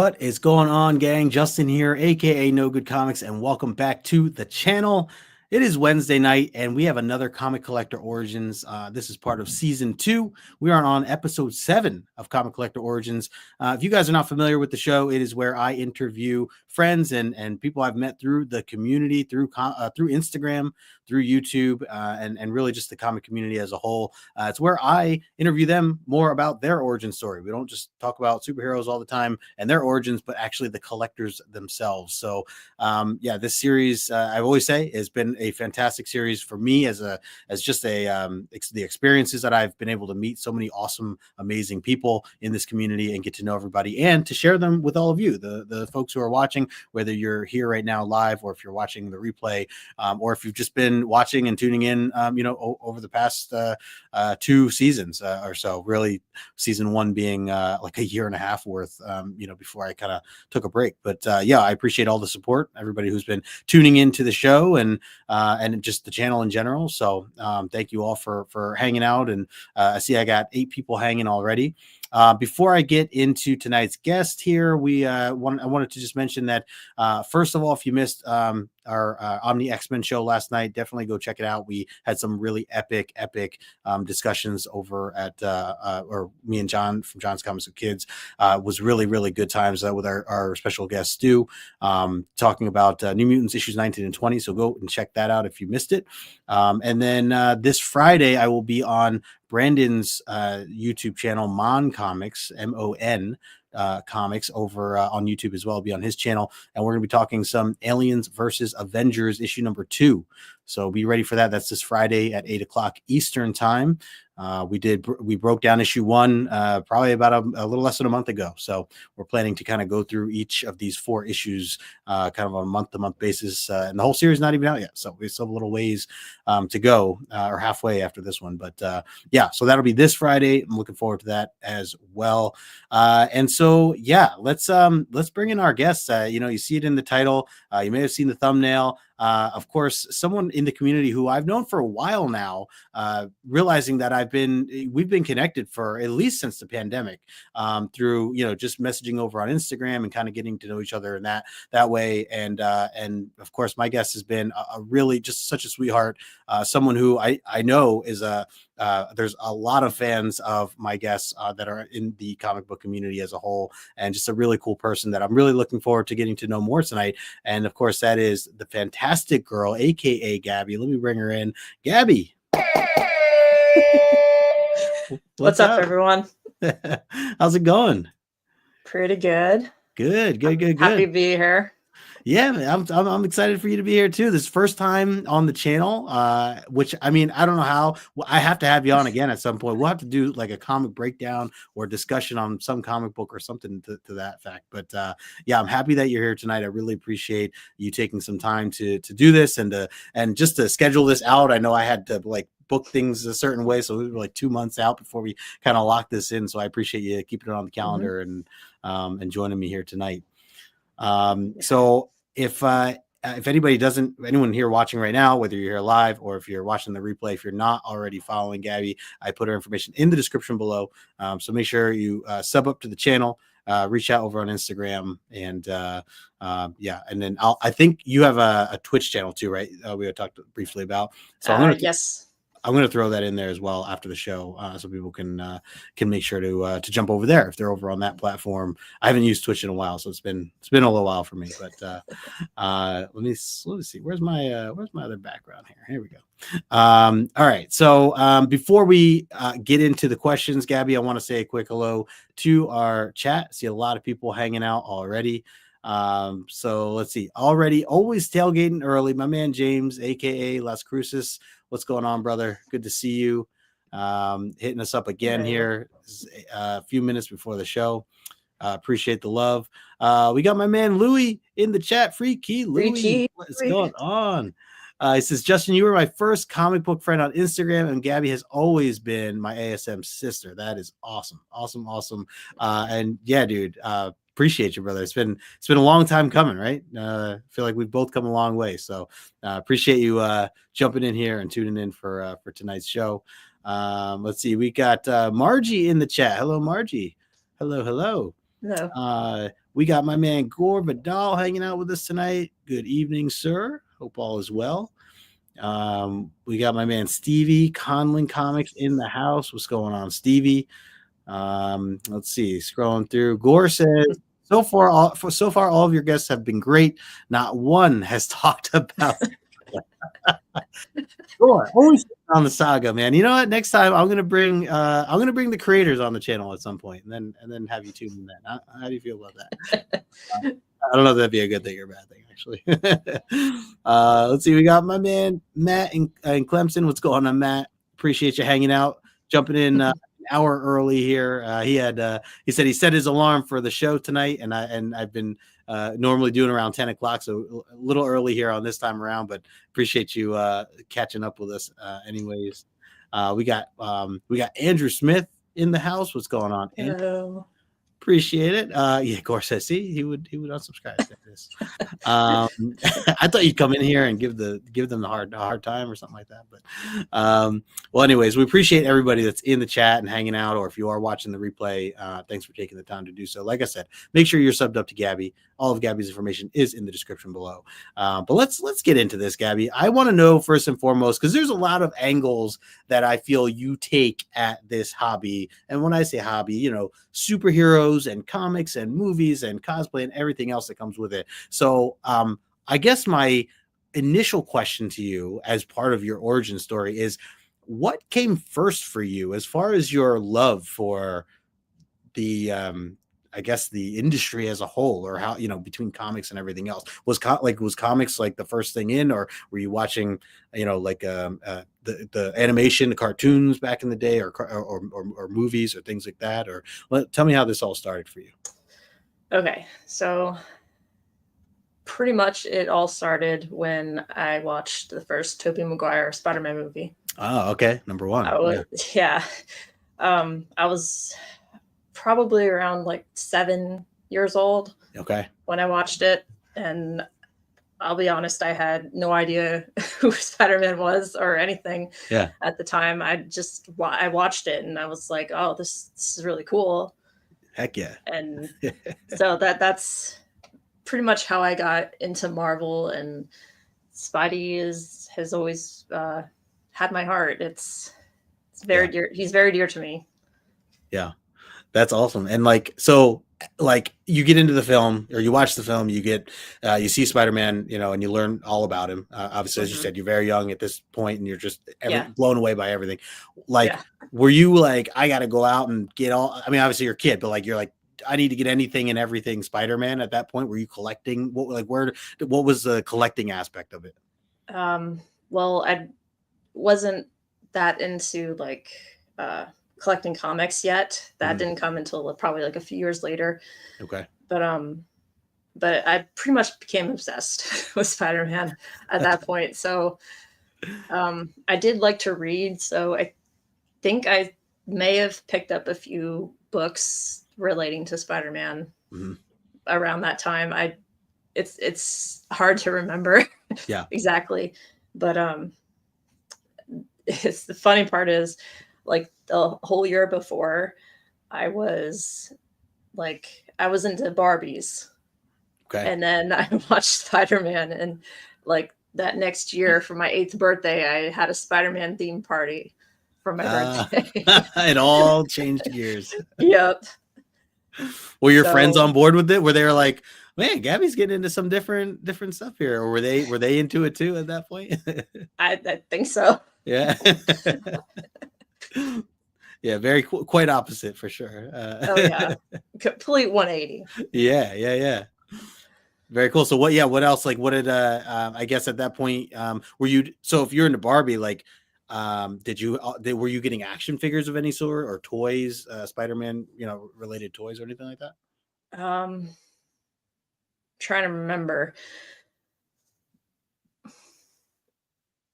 What is going on, gang? Justin here, aka No Good Comics, and welcome back to the channel. It is Wednesday night, and we have another Comic Collector Origins. This is part of Season 2. We are on Episode 7 of Comic Collector Origins. If you guys are not familiar with the show, it is where I interview friends and people I've met through the community, through Instagram, through YouTube, and really just the comic community as a whole. It's where I interview them more about their origin story. We don't just talk about superheroes all the time and their origins, but actually the collectors themselves. So this series, I always say, has been a fantastic series for me as the experiences that I've been able to meet so many awesome, amazing people in this community and get to know everybody and to share them with all of you, the folks who are watching, whether you're here right now live or if you're watching the replay, or if you've just been watching and tuning in, over the past 2 seasons or so. Really, season 1 being like a year and a half worth, before I kind of took a break. But I appreciate all the support, everybody who's been tuning into the show and just the channel in general. So thank you all for hanging out. And I see I got 8 people hanging already. Before I get into tonight's guest here, I wanted to just mention that first of all, if you missed our Omni X-Men show last night, definitely go check it out. We had some really epic discussions over at or me and John from John's Comics with Kids. Was really, really good times with our special guest Stu, talking about New Mutants issues 19 and 20. So go and check that out if you missed it. And then this Friday, I will be on Brandon's YouTube channel, Mon Comics, MON Comics, over on YouTube as well. It'll be on his channel, and we're going to be talking some Aliens versus Avengers issue number 2. So be ready for that. That's this Friday at 8:00 Eastern time. We broke down issue 1 probably about a little less than a month ago. So we're planning to kind of go through each of these 4 issues kind of on a month-to-month basis. And the whole series is not even out yet. So we still have a little ways to go, or halfway after this one. But so that'll be this Friday. I'm looking forward to that as well. Let's bring in our guests. You see it in the title. You may have seen the thumbnail. Of course, someone in the community who I've known for a while now, realizing that we've been connected for at least since the pandemic, through, just messaging over on Instagram and kind of getting to know each other in that way. And of course, my guest has been a really just such a sweetheart, someone who I know is there's a lot of fans of my guests that are in the comic book community as a whole, and just a really cool person that I'm really looking forward to getting to know more tonight. And of course, that is the Fantastic Girl, aka Gabby. Let me bring her in. Gabby. What's up, everyone? How's it going? Pretty good. Good. Happy to be here. Yeah, I'm excited for you to be here too. This first time on the channel, which I don't know how. I have to have you on again at some point. We'll have to do like a comic breakdown or discussion on some comic book or something to that fact. But I'm happy that you're here tonight. I really appreciate you taking some time to do this and just to schedule this out. I know I had to book things a certain way, so we were like 2 months out before we kind of locked this in. So I appreciate you keeping it on the calendar and joining me here tonight. So if anyone here watching right now, whether you're here live or if you're watching the replay, if you're not already following Gabby, I put her information in the description below. So make sure you sub up to the channel, reach out over on Instagram, and and then I think you have a Twitch channel too, right? We had talked briefly about. So yes. I'm going to throw that in there as well after the show, so people can make sure to jump over there if they're over on that platform. I haven't used Twitch in a while, so it's been a little while for me. But let me see. Where's my other background here? Here we go. All right. So before we get into the questions, Gabby, I want to say a quick hello to our chat. See a lot of people hanging out already. So let's see. Already, always tailgating early. My man James, aka Las Cruces. What's going on, brother? Good to see you. Hitting us up again here a few minutes before the show. Appreciate the love. We got my man Louie in the chat. Freaky Louie. What's going on? He says, Justin, you were my first comic book friend on Instagram, and Gabby has always been my ASM sister. That is awesome. Awesome. And yeah, dude, appreciate you, brother. It's been a long time coming, right? I feel like we've both come a long way. So appreciate you jumping in here and tuning in for tonight's show. Let's see. We got Margie in the chat. Hello, Margie. Hello. We got my man Gore Vidal hanging out with us tonight. Good evening, sir. Hope all is well. We got my man Stevie Conlin Comics in the house. What's going on, Stevie? Let's see. Scrolling through. Gore says, so far, all of your guests have been great. Not one has talked about. Gore, always on the saga, man. You know what? Next time I'm gonna bring the creators on the channel at some point, and then have you tune in. Then, how do you feel about that? I don't know if that'd be a good thing or a bad thing, actually. Let's see. We got my man Matt in Clemson. What's going on, Matt? Appreciate you hanging out, jumping in an hour early here. He said he set his alarm for the show tonight, and I've been normally doing around 10 o'clock, so a little early here on this time around. But appreciate you catching up with us, anyways. We got Andrew Smith in the house. What's going on, Andrew? Hello. Appreciate it. Yeah, Gore says, see, he would unsubscribe to this. I thought you'd come in here and give them the hard time or something like that. But well, anyways, we appreciate everybody that's in the chat and hanging out, or if you are watching the replay, thanks for taking the time to do so. Like I said, make sure you're subbed up to Gabby. All of Gabby's information is in the description below. But let's get into this, Gabby. I want to know first and foremost, because there's a lot of angles that I feel you take at this hobby. And when I say hobby, you know, superheroes and comics and movies and cosplay and everything else that comes with it. So I guess my initial question to you as part of your origin story is, what came first for you as far as your love for the I guess the industry as a whole, or how, you know, between comics and everything else? Was comics like the first thing in, or were you watching, you know, like the animation, the cartoons back in the day, or movies or things like that? Or tell me how this all started for you. Okay, so pretty much it all started when I watched the first Tobey Maguire Spider-Man movie. Oh, okay, number one. I was probably around like 7 years old. Okay. When I watched it, and I'll be honest, I had no idea who Spider-Man was or anything. Yeah. At the time, I watched it and I was like, oh, this is really cool. Heck yeah. And so that's pretty much how I got into Marvel, and Spidey has always had my heart. It's very dear. He's very dear to me. Yeah. That's awesome. And so you get into the film, or you watch the film, you get you see Spider-Man, you know, and you learn all about him. Obviously, as you said, you're very young at this point, and you're just blown away by everything. Were you like, I got to go out and get all? I mean, obviously you're a kid, but you're like, I need to get anything and everything Spider-Man at that point. Were you collecting? What was the collecting aspect of it? Well, I wasn't that into collecting comics yet. That didn't come until probably a few years later. Okay. But I pretty much became obsessed with Spider-Man at that point. So I did like to read. So I think I may have picked up a few books relating to Spider-Man around that time. It's hard to remember exactly. But it's the funny part is, the whole year before, I was into Barbies. Okay. And then I watched Spider-Man, and that next year for my 8th birthday, I had a Spider-Man themed party for my birthday. It all changed gears. Yep. Were your friends on board with it? Were they like, man, Gabby's getting into some different stuff here? Or were they into it too at that point? I think so. Yeah. Yeah, quite opposite for sure. Oh yeah, complete 180. Yeah. Very cool. So what else? What did I guess at that point were you? So if you're into Barbie, were you getting action figures of any sort, or toys, Spider-Man, related toys or anything like that? Trying to remember.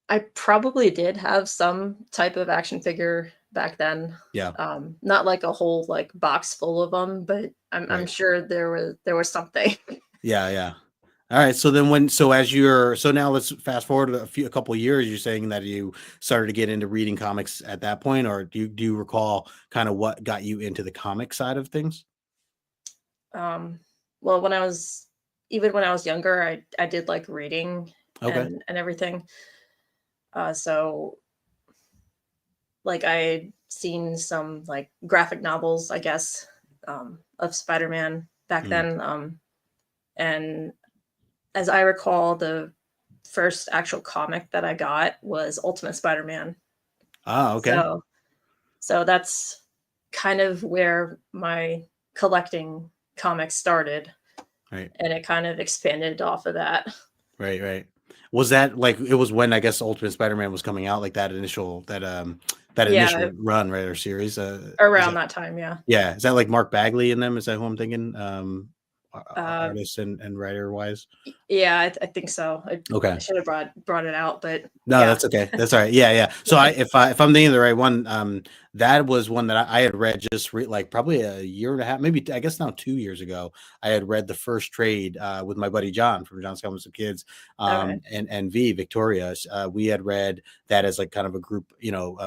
I probably did have some type of action figure back then. Yeah. Not like a whole box full of them, but I'm sure there was something. Yeah. All right. So then now let's fast forward a couple of years. You're saying that you started to get into reading comics at that point, or do you recall kind of what got you into the comic side of things? well, even when I was younger, I did like reading Okay. and everything. So like I seen some like graphic novels, I guess, of Spider-Man back Mm. then. And as I recall, the first actual comic that I got was Ultimate Spider-Man. Ah, okay. So that's kind of where my collecting comics started, Right. and it kind of expanded off of that. Right, right. Was that like it was when I guess Ultimate Spider-Man was coming out, like that Yeah, initial run, right, or series? Is around that that time, yeah. yeah? Is that like Mark Bagley in them? Is that who I'm thinking? Uh, Artist and writer wise. yeah, I think so. I Okay. should have brought it out, but No, yeah. that's okay. That's all right. Yeah, yeah. So if I'm thinking of the right one, that was one that I had read like probably a year and a half, maybe I guess now 2 years ago. I had read the first trade with my buddy John from John's Comics of Kids, Okay. and V Victoria. We had read that as like kind of a group,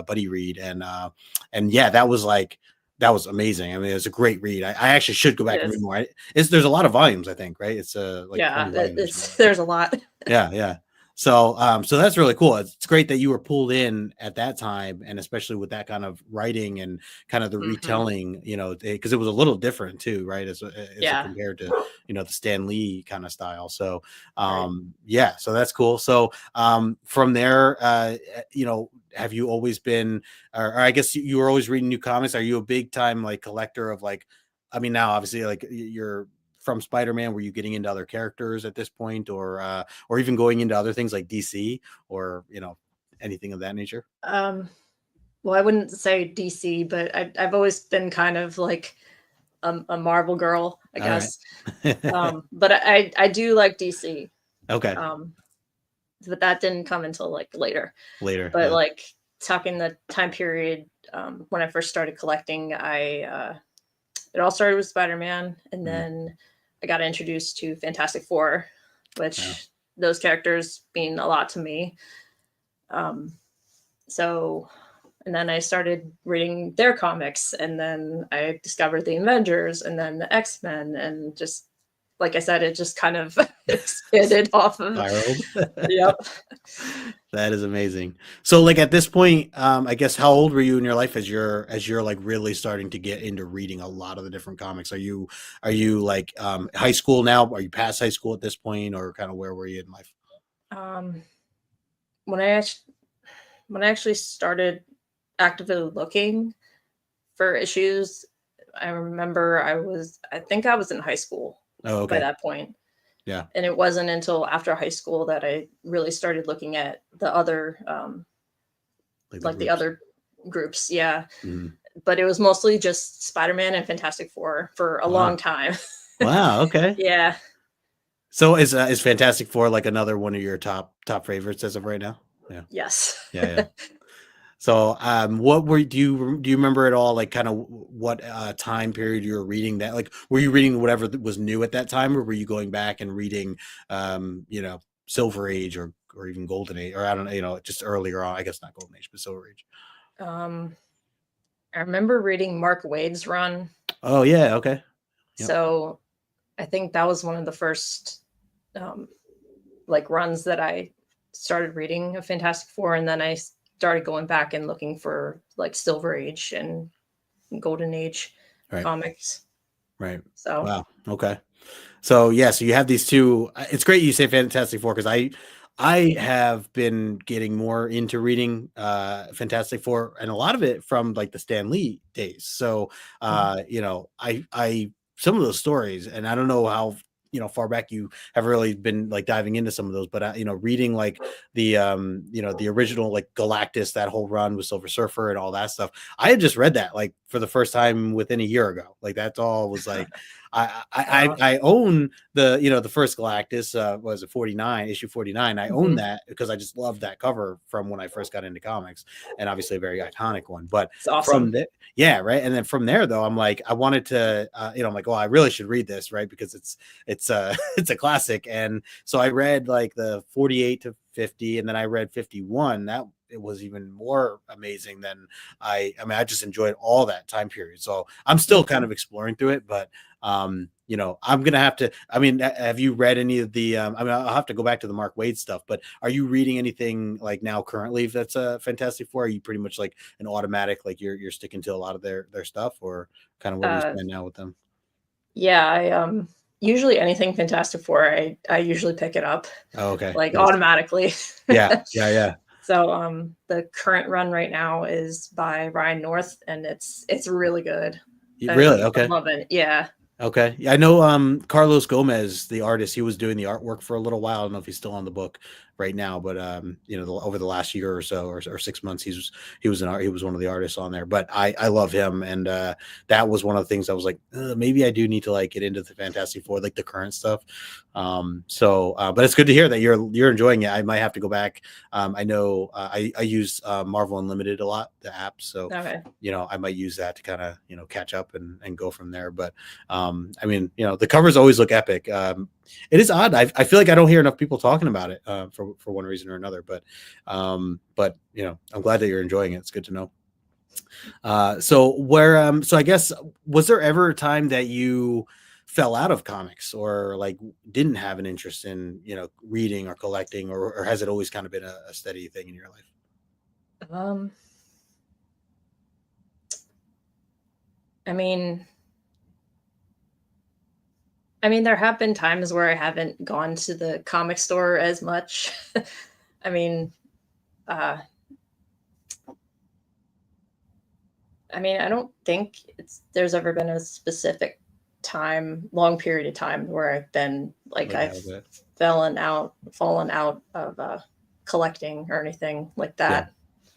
buddy read, and yeah, that was amazing. I mean, it's a great read. I actually should go It back and read is. more. There's a lot of volumes, I think, right? It's like Yeah, 20 volumes or something it's like that. there's a lot. Yeah, yeah. So, so that's really cool. It's great that you were pulled in at that time, and especially with that kind of writing and kind of the Hmm. retelling, because it was a little different too, right? As it Yeah, compared to the Stan Lee kind of style. So, right. yeah, so that's cool. So, from there, have you always been, or I guess you were always reading new comics? Are you a big time like collector of like, I mean, now obviously like you're from Spider-Man, were you getting into other characters at this point, or even going into other things like DC or anything of that nature? Um, well, I wouldn't say DC, but I've always been kind of like a Marvel girl, I All right. guess. But I do like DC. Okay. Um, but that didn't come until like later. Later. But Yeah. like talking the time period when I first started collecting, it all started with Spider-Man, and Mm, then I got introduced to Fantastic Four, yeah. which those characters mean a lot to me. Um, so, and then I started reading their comics, and then I discovered the Avengers, and then the X-Men, and just like I said, it just kind of expanded off of. Spiraled. Yep. That is amazing. So like at this point, I guess how old were you in your life as you're like really starting to get into reading a lot of the different comics? Are you like high school now? Are you past high school at this point, or kind of where were you in life? Um, when when I actually started actively looking for issues, I remember I think I was in high school Oh, by okay. that point. Yeah. And it wasn't until after high school that I really started looking at the other, Like the like the groups. other groups. Yeah. Mhm. But it was mostly just Spider-Man and Fantastic Four for a long Wow. time. Wow. Okay. Yeah. So is Fantastic Four like another one of your top favorites as of right now? Yeah. Yes. Yeah, yeah. So, what were do you remember at all? Like, kind of what time period you were reading that? Like, were you reading whatever was new at that time, or were you going back and reading, Silver Age or even Golden Age, or I don't know, just earlier on? I guess not Golden Age, but Silver Age. um, I remember reading Mark Waid's run. Oh yeah, okay, yep, So I think that was one of the first um, like runs that I started reading of Fantastic Four, and then I started going back and looking for like Silver Age and Golden Age right, comics. right. So Wow, okay. So yeah, so you have these two. It's great you say Fantastic Four, because I have been getting more into reading Fantastic Four, and a lot of it from like the Stan Lee days. So mhm. I some of those stories, and I don't know how far back you have really been like diving into some of those, but reading like the original like Galactus, that whole run with Silver Surfer and all that stuff. I had just read that like for the first time within a year ago. Like that's all was like Wow. I own the first Galactus, was it 49, issue 49. I own Mhm. that because I just loved that cover from when I first got into comics, and obviously a very iconic one. But It's awesome. from there, yeah, right. And then from there though, I'm like, I wanted to, I'm like, oh, I really should read this, right? Because it's it's a classic. And so I read like the 48 to 50, and then I read 51. it was even more amazing than I mean, I just enjoyed all that time period. So I'm still kind of exploring through it, but I'm gonna have to. I mean, have you read any of the? I mean, I'll have to go back to the Mark Waid stuff. But are you reading anything like now currently? If that's a Fantastic Four, are you pretty much like an automatic? Like you're sticking to a lot of their stuff, or kind of where do you stand now with them? Yeah, I usually anything Fantastic Four, I usually pick it up Oh, okay, like nice. automatically. Yeah, yeah, yeah. So the current run right now is by Ryan North, and it's really good. Really? I'm Okay. loving it. Yeah. Okay. Yeah, I know Carlos Gomez, the artist, he was doing the artwork for a little while. I don't know if he's still on the book right now, but over the last year or so or 6 months, he was he was one of the artists on there. But I love him, and that was one of the things I was like, maybe I do need to like get into the Fantastic Four, like the current stuff. But it's good to hear that you're enjoying it. I might have to go back. I know I use Marvel Unlimited a lot, the app, so Okay. I might use that to kind of catch up and go from there. But I mean, the covers always look epic. It is odd. I feel like I don't hear enough people talking about it for one reason or another. But I'm glad that you're enjoying it. It's good to know. So I guess, was there ever a time that you fell out of comics or like didn't have an interest in reading or collecting, or has it always kind of been a steady thing in your life? Um, I mean, there have been times where I haven't gone to the comic store as much. I mean, uh, I don't think there's ever been a specific long period of time where I've been like Like I've out of it? fallen out of collecting or anything like Yeah. that.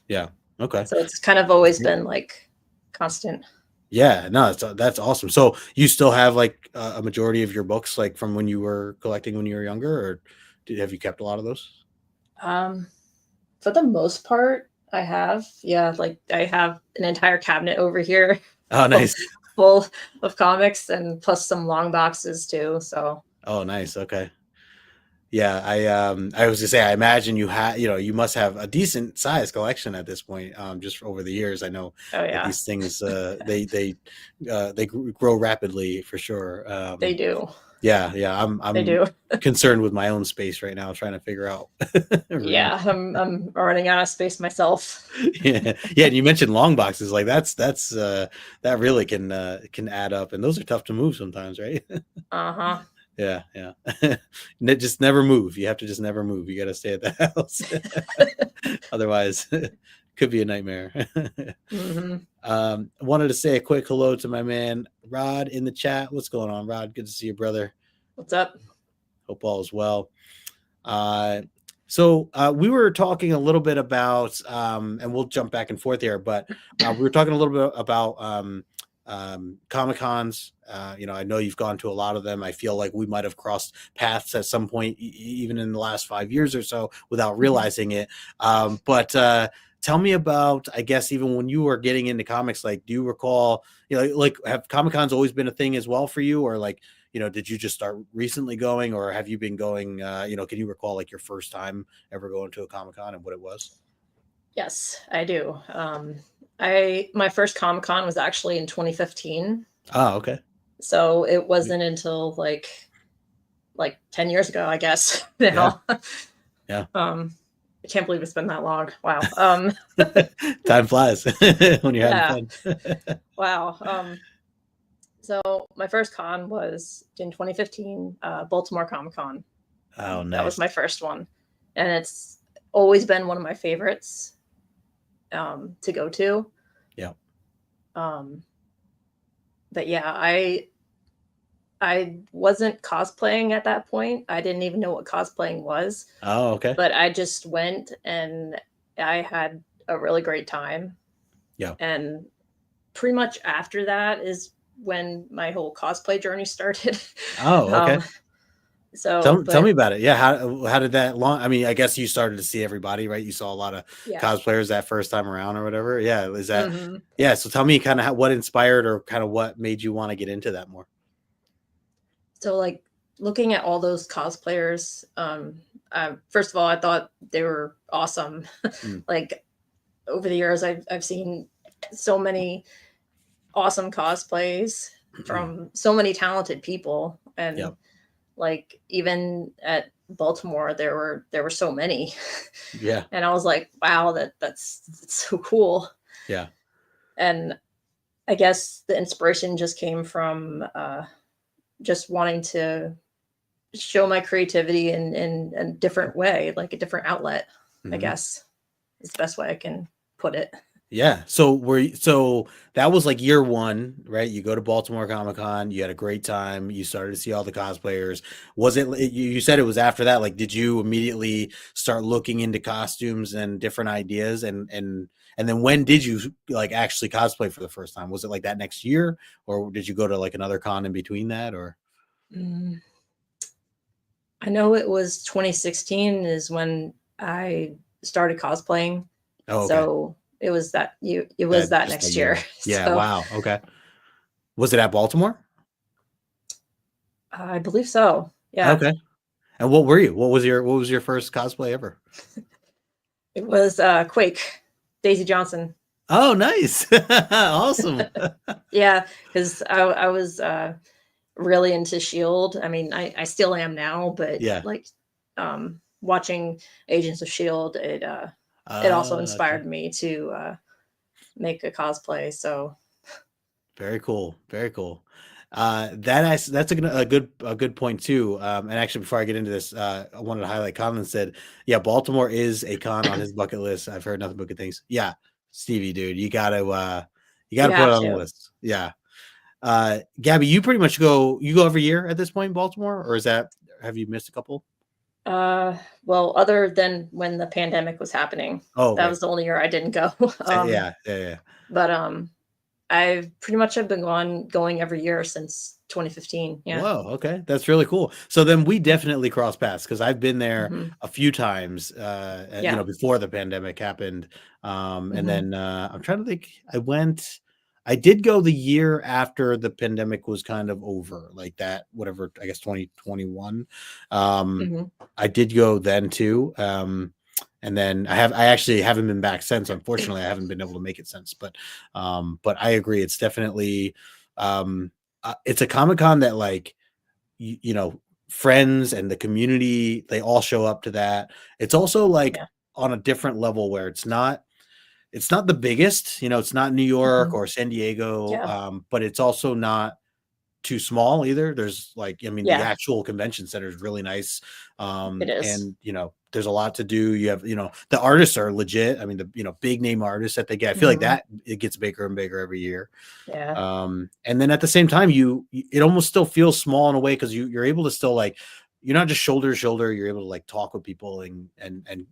Yeah. Okay. So it's kind of always been like constant. Yeah, no, that's awesome. So you still have like a majority of your books like from when you were collecting when you were younger, or have you kept a lot of those? Um, for the most part, I have. Yeah, like I have an entire cabinet over here Oh, full, nice. full of comics and plus some long boxes too. So, Oh, nice. Okay. Yeah, I was to say, I imagine you must have a decent size collection at this point. Just over the years, I know oh that yeah, these things they grow rapidly for sure. they do. Yeah, yeah, They I'm do. concerned with my own space right now, trying to figure out room. Yeah, I'm running out of space myself. Yeah, yeah. And you mentioned long boxes, like that really can add up, and those are tough to move sometimes, right? Uh-huh. Yeah, yeah. Just never move. You have to just never move. You got to stay at the house, otherwise, could be a nightmare. Hmm. Wanted to say a quick hello to my man Rod in the chat. What's going on, Rod? Good to see you, brother. What's up? Hope all is well. So we were talking a little bit about, and we'll jump back and forth here, but we were talking a little bit about Comic Cons. I know you've gone to a lot of them. I feel like we might have crossed paths at some point, even in the last 5 years or so, without realizing it. But tell me about, I guess, even when you were getting into comics, like, do you recall, like have Comic Cons always been a thing as well for you, or like, did you just start recently going, or have you been going, can you recall like your first time ever going to a Comic Con and what it was? Yes, I do. My first Comic Con was actually in 2015. Oh, okay. So it wasn't until like 10 years ago, I guess. Yeah. Now. Yeah. I can't believe it's been that long. Wow. Time flies when you're Yeah. having fun. Wow. So my first con was in 2015, Baltimore Comic Con. Oh, That was nice. my first one, and it's always been one of my favorites to go to. Yeah. Um, but yeah, I wasn't cosplaying at that point. I didn't even know what cosplaying was, Oh, okay. but I just went and I had a really great time. Yeah. And pretty much after that is when my whole cosplay journey started. Oh, okay. Tell me about it. Yeah. How did that long? I mean, I guess you started to see everybody, right? You saw a lot of Yeah. cosplayers that first time around or whatever. Yeah. Is that, Mm-hmm. yeah. So tell me kind of what inspired or kind of what made you want to get into that more. So like looking at all those cosplayers, first of all, I thought they were awesome. Mm. Like over the years, I've seen so many awesome cosplays from so many talented people, and Yep. like even at Baltimore, there were so many, Yeah. and I was like, wow, that's so cool. Yeah. And I guess the inspiration just came from just wanting to show my creativity in a different way, like a different outlet, I Mhm. guess is the best way I can put it. Yeah. So that was like year one, right? You go to Baltimore Comic Con, you had a great time, you started to see all the cosplayers. Was it you said it was after that? Like, did you immediately start looking into costumes and different ideas and then when did you like actually cosplay for the first time? Was it like that next year or did you go to like another con in between that or Mm, I know it was 2016 is when I started cosplaying. Oh, okay. So it was That that just that next year. year. Yeah, So wow. Okay. Was it at Baltimore? I believe so. Yeah. Okay. And what were you? What was your first cosplay ever? It was Quake, Daisy Johnson. Oh, nice. Awesome. Yeah, because I was really into Shield. I mean, I still am now, but Yeah. like watching Agents of Shield, it also Okay. inspired me to make a cosplay. So Very cool. Very cool. That's a good point too. And actually, before I get into this, I wanted to highlight Colin said, yeah, Baltimore is a con on his bucket list. I've heard nothing but good things. Yeah, Stevie, dude, you gotta you put it have on the to. list. Yeah. Gabby, you pretty much you go every year at this point in Baltimore, or have you missed a couple? Well, other than when the pandemic was happening, Oh, that okay. was the only year I didn't go. Yeah, yeah, yeah. But I've pretty much have been going every year since 2015. Yeah. Whoa, okay. That's really cool. So then we definitely cross paths because I've been there Hmm. a few times, Yeah. before the pandemic happened. And Hmm. then I'm trying to think, I did go the year after the pandemic was kind of over, like that, whatever, I guess 2021. Um, Hmm. I did go then too. And then I actually haven't been back since. Unfortunately, I haven't been able to make it since, but I agree. It's definitely, um, it's a Comic Con that like friends and the community they all show up to that. It's also like Yeah. on a different level where it's not the biggest. It's not New York Hmm. or San Diego, Yeah. but it's also not too small either. There's like, I mean, the Yeah. actual convention center is really nice. It is. And there's a lot to do. You have, the artists are legit. I mean, the, big name artists that they get, I feel like Hmm. that it gets bigger and bigger every year. Yeah. And then at the same time, it almost still feels small in a way because you're able to still like, you're not just shoulder to shoulder. You're able to like talk with people and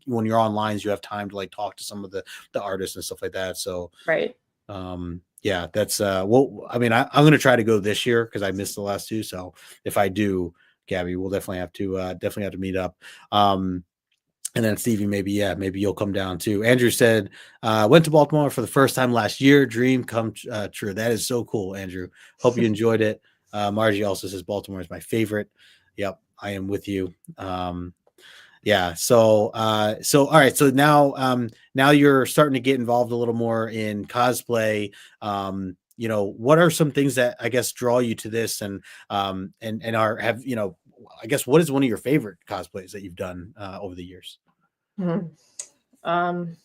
when you're on lines, you have time to like talk to some of the artists and stuff like that. So Right. yeah, that's well, I mean, I'm gonna try to go this year because I missed the last two. So if I do, Gabby, we'll definitely have to meet up. Um, and then Stevie, maybe you'll come down too. Andrew said, went to Baltimore for the first time last year. Dream come true. That is so cool, Andrew. Hope you enjoyed it. Margie also says Baltimore is my favorite. Yep, I am with you. Yeah. So all right. So now you're starting to get involved a little more in cosplay. What are some things that I guess draw you to this and I guess what is one of your favorite cosplays that you've done over the years? Mhm. Um,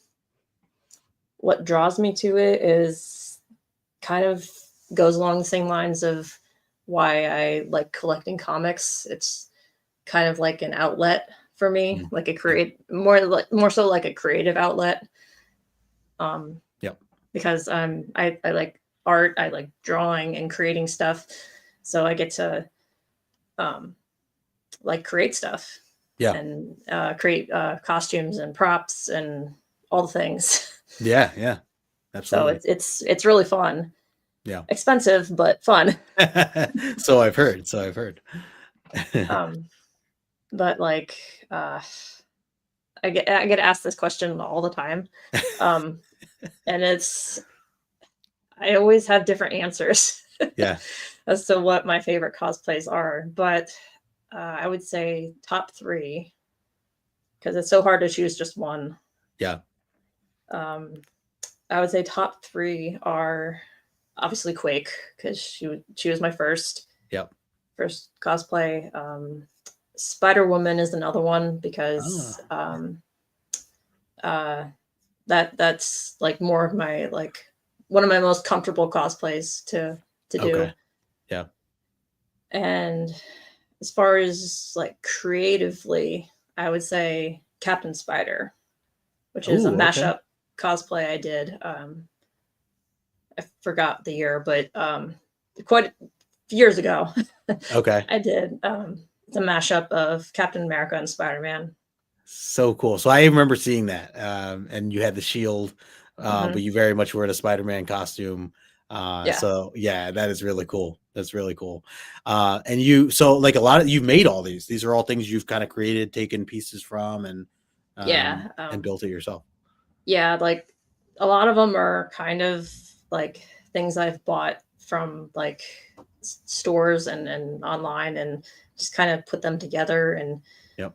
what draws me to it is kind of goes along the same lines of why I like collecting comics. It's kind of like an outlet for me, Mhm. like a Yep. more so like a creative outlet. Um, Yep. because I like art, I like drawing and creating stuff, so I get to um, like create stuff Yeah. and create costumes and props and all the things. Yeah. Yeah. So Absolutely. it's really fun, Yeah. expensive but fun. So I've heard. So I've heard. Um, but like I get asked this question all the time, um, and I always have different answers Yeah. as to what my favorite cosplays are. But I would say top three because it's so hard to choose just one. Yeah. Um, I would say top three are obviously Quake, because she was my Yep. first cosplay. Spider Woman is another one, Oh, because uh, that's like more of my like one of my most comfortable cosplays to do. okay. Yeah. And as far as like creatively, I would say Captain Spider, which is a Oh, okay. mashup cosplay I did. I forgot the year, but quite years ago, Okay. I did. It's a mashup of Captain America and Spider Man. So cool. So I remember seeing that. And you had the shield, Mm-hmm. but you very much were in a Spider-Man costume. Yeah, So yeah, that is really cool. That's really cool. And you, so like a lot of you've made all these. These are all things you've kind of created, taken pieces from, yeah, and built it yourself. yeah. Like a lot of them are kind of like things I've bought from like stores and online, and just kind of put them together. And Yep.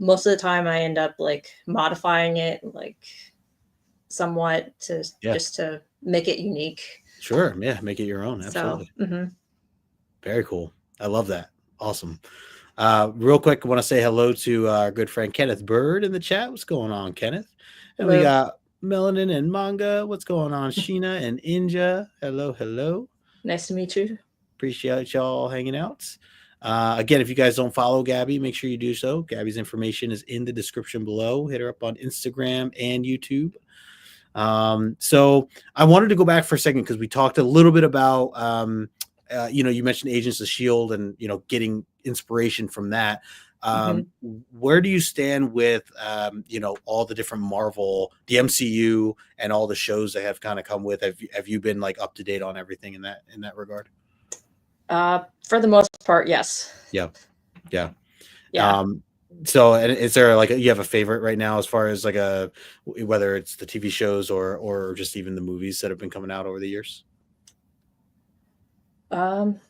most of the time, I end up like modifying it like somewhat to Yeah. just to make it unique. Sure. Yeah. Make it your own. So, Absolutely. Very cool. I love that. Awesome. Real quick, I want to say hello to our good friend Kenneth Bird in the chat. What's going on, Kenneth? And we hello. got Melanin and Manga. What's going on, Sheena and Inja? Hello, hello. Nice to meet you. Appreciate y'all hanging out. Again, if you guys don't follow Gabby, make sure you do so. Gabby's information is in the description below. Hit her up on Instagram and YouTube. So I wanted to go back for a second because we talked a little bit about, you mentioned Agents of Shield and getting inspiration from that. Mhm. Where do you stand with all the different Marvel, the MCU, and all the shows that have kind of come with? Have you been like up to date on everything in that regard? For the most part, yes. Yeah, yeah. Yeah. Um, so, and is there like you have a favorite right now as far as like whether it's the TV shows or just even the movies that have been coming out over the years? Um,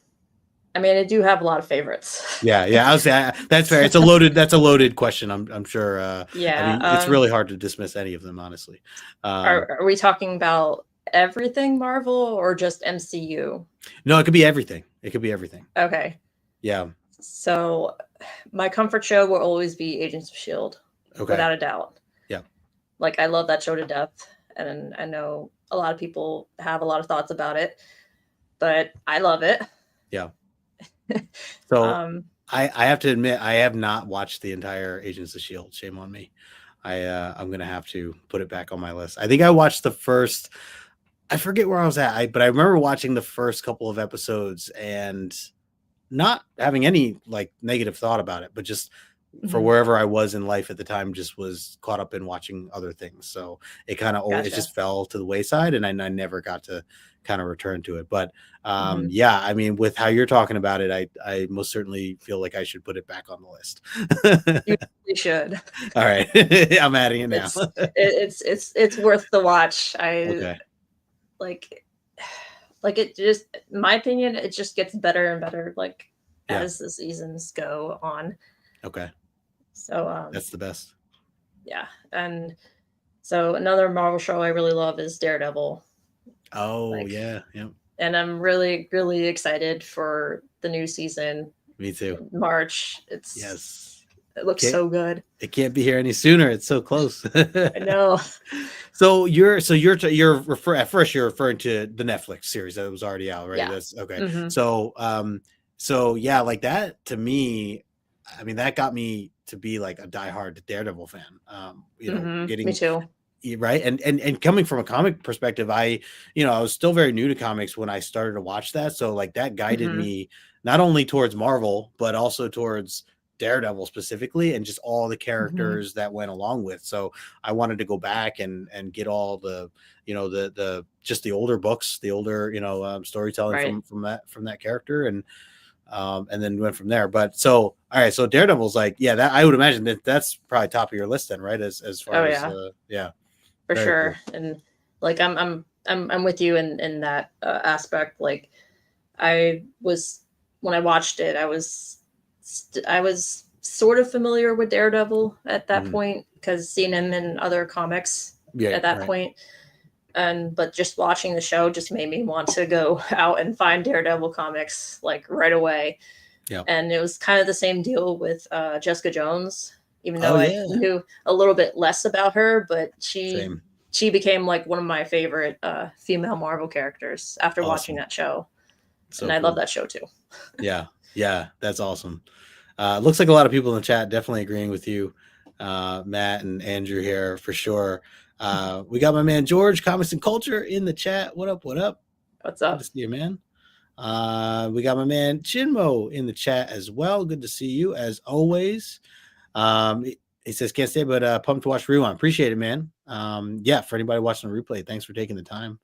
I mean, I do have a lot of favorites. Yeah, yeah. I would say that's fair. That's a loaded question. I'm sure. I Yeah. mean, it's really hard to dismiss any of them, honestly. Um, Are we talking about everything Marvel or just MCU? no, it could be everything. It could be everything. Okay. Yeah. So my comfort show will always be Agents of Shield, Okay. without a doubt. Yeah. Like I love that show to death, and I know a lot of people have a lot of thoughts about it, but I love it. Yeah. So um, I have to admit I have not watched the entire Agents of Shield. Shame on me. I'm gonna have to put it back on my list. I think I watched the first. I forget where I was at. But I remember watching the first couple of episodes and not having any like negative thought about it, but just for mhm, wherever I was in life at the time, just was caught up in watching other things. So it kind of it gotcha. just fell to the wayside, and I never got to kind of return to it. But Hmm. yeah, I mean, with how you're talking about it, I most certainly feel like I should put it back on the list. You really should. All right, I'm adding it now. It's worth the watch. I Okay, like like it just, in my opinion, it just gets better and better like yeah, as the seasons go on. okay, So that's the best. yeah. And so another Marvel show I really love is Daredevil. Oh Like, yeah, yeah, and I'm really really excited for the new season me too. in March. Yes. It looks Okay. so good. It can't be here any sooner. It's so close. I know. At first you're referring to the Netflix series that was already out, right? Yeah. That's okay. Hmm. So yeah, like that to me, I mean, that got me to be like a diehard Daredevil fan. Hmm. Me Getting too. right, and coming from a comic perspective, I was still very new to comics when I started to watch that. So like that guided Hmm. me not only towards Marvel, but also towards Daredevil specifically, and just all the Hmm. characters that went along with. So I wanted to go back and get all the the just the older books, the older storytelling Right. from that character, and then went from there. But so all right, so Daredevil's like, yeah, that I would imagine that's probably top of your list then, right? As Oh far as yeah, yeah, for very sure. cool. And like I'm with you in that aspect. Like I was, when I watched it, I was sort of familiar with Daredevil at that Mhm. point because seeing him in other comics Yeah, at that right. point. but just watching the show just made me want to go out and find Daredevil comics like right away. Yeah. And it was kind of the same deal with Jessica Jones, even Oh though I yeah. knew a little bit less about her, but Same. she became like one of my favorite female Marvel characters after watching Awesome. that show. So And I love cool. that show too. Yeah. Yeah. That's awesome. Looks like a lot of people in the chat definitely agreeing with you, Matt and Andrew here for sure. We got my man George, Comics and Culture, in the chat. What up? What up? What's Good up? to see you, man. We got my man Chinmo in the chat as well. Good to see you as always. He says can't stay, but pumped to watch Rewind. Appreciate it, man. Yeah, for anybody watching the replay, thanks for taking the time.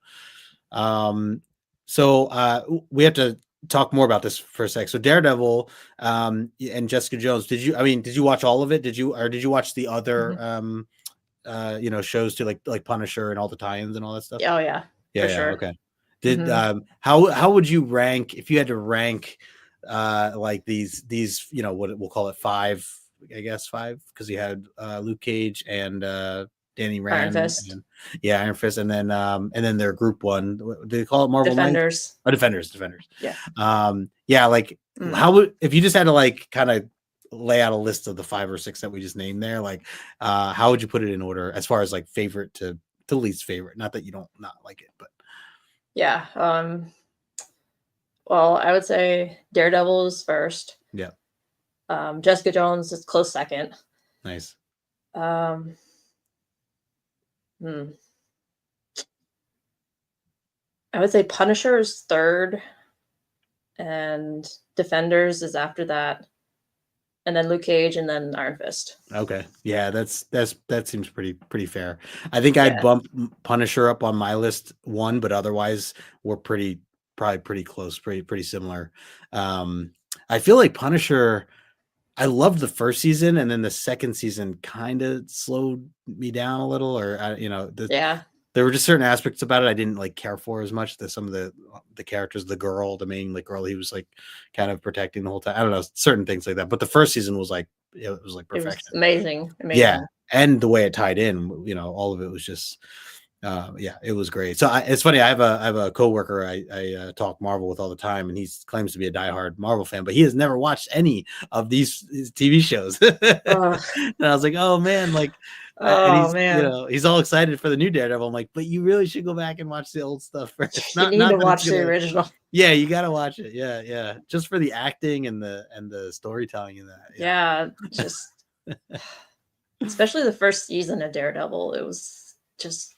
So we have to talk more about this for a sec. So Daredevil and Jessica Jones. Did you watch all of it? Did you watch the other shows too, like Punisher and all the tie-ins and all that stuff? Oh yeah, Yeah, for yeah, sure. okay. Did how would you rank if you had to rank like these what we'll call it five, I guess five, because you had Luke Cage and Danny Iron Rand Fist, and Iron Fist, and then their group one. What, do they call it Marvel Knights? Defenders. Oh, Defenders. Yeah. Yeah, like how would, if you just had to like kind of lay out a list of the 5 or 6 that we just named there, like how would you put it in order as far as like favorite to least favorite? Not that you don't not like it, but yeah. Well, I would say Daredevil is first. yeah. Jessica Jones is close second. Nice. I would say Punisher is third, and Defenders is after that, and then Luke Cage, and then Iron Fist. Okay, yeah, that seems pretty fair. I think I'd bump Punisher up on my list one, but otherwise we're probably pretty close, pretty similar. I feel like Punisher, I loved the first season, and then the second season kind of slowed me down a little, or there were just certain aspects about it I didn't like care for as much. Some of the characters, the main girl, he was like kind of protecting the whole time. I don't know, certain things like that. But the first season was like it was like perfection. It was amazing. Yeah, and the way it tied in, all of it was just it was great. So it's funny. I have a coworker I talk Marvel with all the time, and he claims to be a diehard Marvel fan, but he has never watched any of these TV shows. And I was like, oh man, like, he's all excited for the new Daredevil. I'm like, but you really should go back and watch the old stuff first. You need to watch the original. Yeah, you got to watch it. Yeah, just for the acting and the storytelling in that. Yeah, just especially the first season of Daredevil, it was just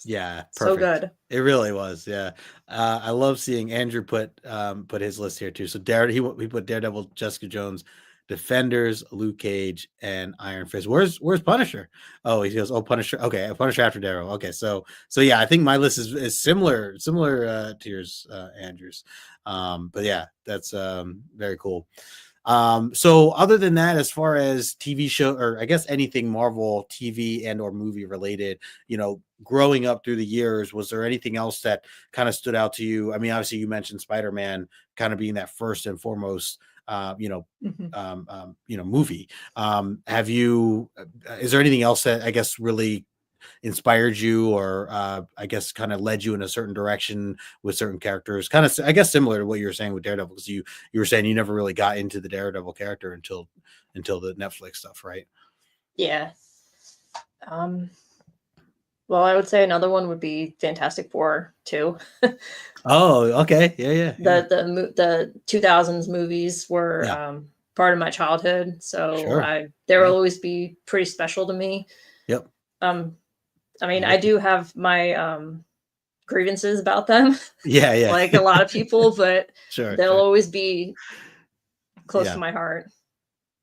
yeah, perfect. So good. It really was. Yeah, I love seeing Andrew put his list here too. So he put Daredevil, Jessica Jones, Defenders, Luke Cage, and Iron Fist. Where's Punisher? Oh, he goes, oh, Punisher. Okay, Punisher after Daredevil. Okay, so yeah, I think my list is similar to yours, Andrew's. But yeah, that's very cool. So other than that, as far as TV show, or I guess anything Marvel TV and or movie related, growing up through the years, was there anything else that kind of stood out to you? I mean, obviously you mentioned Spider-Man kind of being that first and foremost, movie. Have you, is there anything else that I guess really inspired you, or I guess kind of led you in a certain direction with certain characters, kind of I guess similar to what you were saying with Daredevil, because you were saying you never really got into the Daredevil character until the Netflix stuff, right? Yeah. Well, I would say another one would be Fantastic Four too. Oh, okay. Yeah. The 2000s movies were part of my childhood, so sure. They will always be pretty special to me. Yep. I mean, I do have my grievances about them. Yeah. Like a lot of people, but sure, they'll always be close to my heart.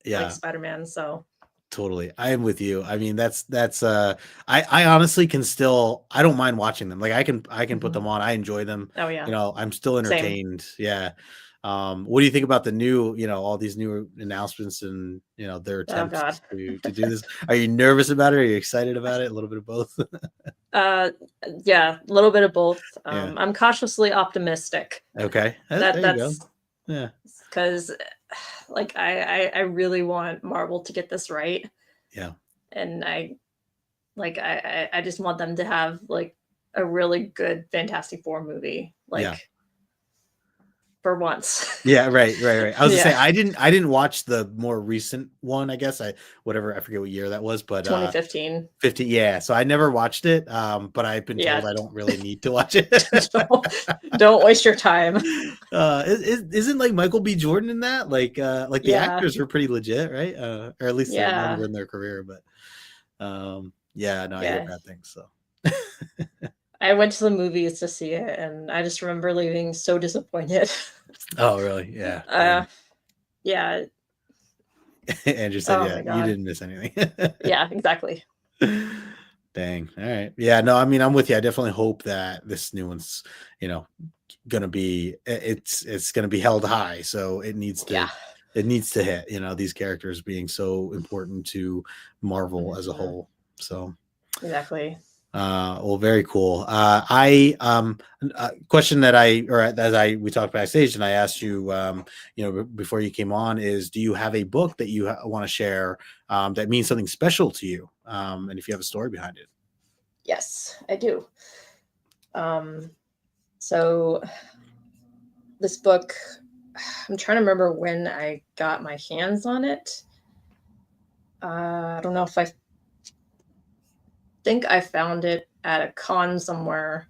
Yeah. Like Spider-Man, so totally. I am with you. I mean, that's I honestly can still, I don't mind watching them. Like I can put them on. I enjoy them. Oh yeah. I'm still entertained. Same. Yeah. What do you think about the new, all these new announcements and, their attempts to do this? Are you nervous about it? Are you excited about it? A little bit of both? Yeah, a little bit of both. I'm cautiously optimistic. Okay. There you go. Yeah. Because like I really want Marvel to get this right. Yeah. And I just want them to have like a really good Fantastic Four movie, Yeah. like for once. Yeah, right. I was gonna say Yeah, I didn't watch the more recent one, I guess. I forget what year that was, but 2015. 50, yeah. So I never watched it. But I've been told Yeah, I don't really need to watch it. don't waste your time. Isn't like Michael B. Jordan in that? Like the Yeah, actors are pretty legit, right? Or at least they're yeah, younger in their career, but yeah, no, I hear yeah. bad things. So I went to the movies to see it, and I just remember leaving so disappointed. oh really? Yeah. uh, yeah. Andrew said, Oh yeah, my you god. didn't miss anything. Yeah, exactly. Dang. All right. Yeah, no, I mean, I'm with you. I definitely hope that this new one's, you know, gonna be it's gonna be held high. So Yeah. it needs to hit, these characters being so important to Marvel as a Mhm. whole. So Exactly. well, very cool. I question that we talked backstage, and I asked you, before you came on, is do you have a book that you want to share that means something special to you, and if you have a story behind it? Yes, I do. So this book, I'm trying to remember when I got my hands on it. I don't know if I think I found it at a con somewhere.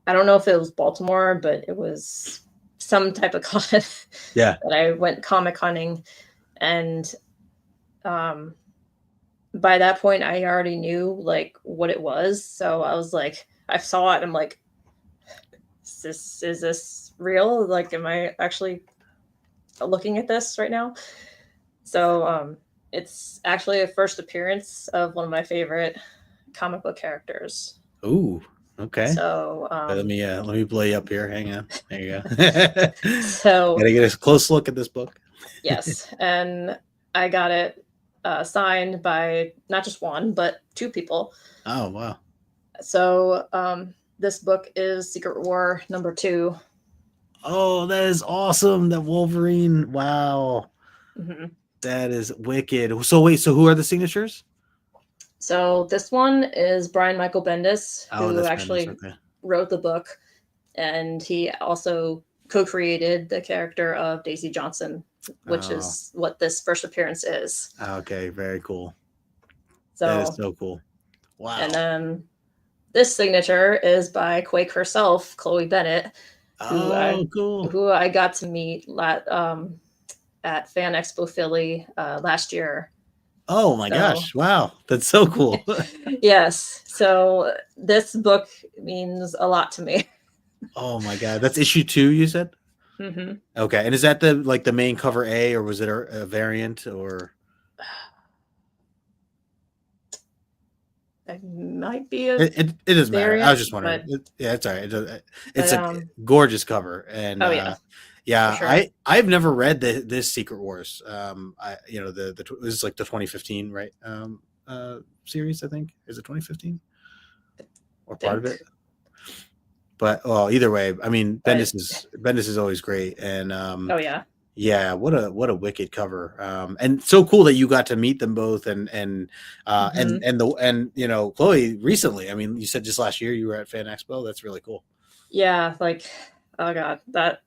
I don't know if it was Baltimore, but it was some type of con Yeah. that I went comic hunting. And um, by that point, I already knew like what it was. So I was like, I saw it. I'm like, is this real? Like, am I actually looking at this right now? So it's actually a first appearance of one of my favorite comic book characters. Ooh. Okay. So Let me blow you up here. Hang on. There you go. so Gotta get a close look at this book. yes, and I got it signed by not just one but two people. Oh wow. So this book is Secret War #2. Oh, that is awesome. That Wolverine. Wow. Hmm. That is wicked. So wait, so who are the signatures? So this one is Brian Michael Bendis, Oh, who that's Bendis. actually Okay. wrote the book, and he also co-created the character of Daisy Johnson, which Oh, is what this first appearance is. okay. Very cool. That is So, so cool. and Wow. then this signature is by Quake herself, Chloe Bennett, who I Oh, cool. who I got to meet at Fan Expo Philly last year. Oh my So gosh. Wow. That's so cool. yes, so this book means a lot to me. Oh my God. That's issue 2, you said? Hmm. Okay. And is that the main cover A, or was it a variant, or? It might be a It doesn't matter. I was variant, just wondering. but Yeah, it's all right. but It's a gorgeous cover, and oh yeah, for yeah, sure. I've never read this Secret Wars. This is like the 2015, right? Series, I think. Is it 2015 or part of it? Think, But well, either way, I mean, but Bendis is always great, and oh yeah. yeah, what a wicked cover, and so cool that you got to meet them both, Hmm. and Chloe recently. I mean, you said just last year you were at Fan Expo. That's really cool. Yeah, like oh god, that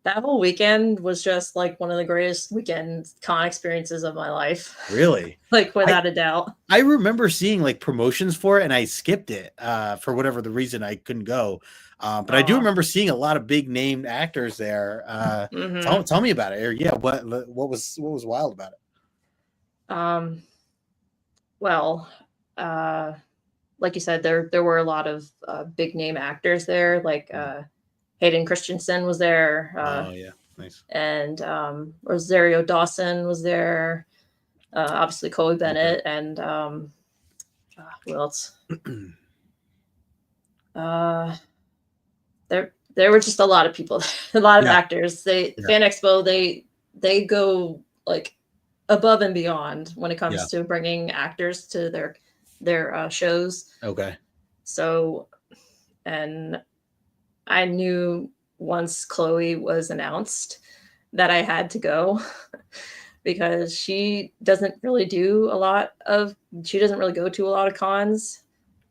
that whole weekend was just like one of the greatest weekend con experiences of my life. Really, Like I without a doubt. I remember seeing like promotions for it, and I skipped it for whatever the reason I couldn't go. But I do Oh. remember seeing a lot of big named actors there. Hmm. Tell me about it. Or, yeah, what was wild about it? Um well, uh like you said, there were a lot of big name actors there. Like Hayden Christensen was there, Oh yeah, nice. and Rosario Dawson was there. Obviously, Chloe Okay. Bennett, and who else? Uh, there were just a lot of people, a lot of Yeah, actors. yeah, Fan Expo, they go like above and beyond when it yeah. comes to bringing actors to their shows. Okay. So, and I knew once Chloe was announced that I had to go because she doesn't really go to a lot of cons,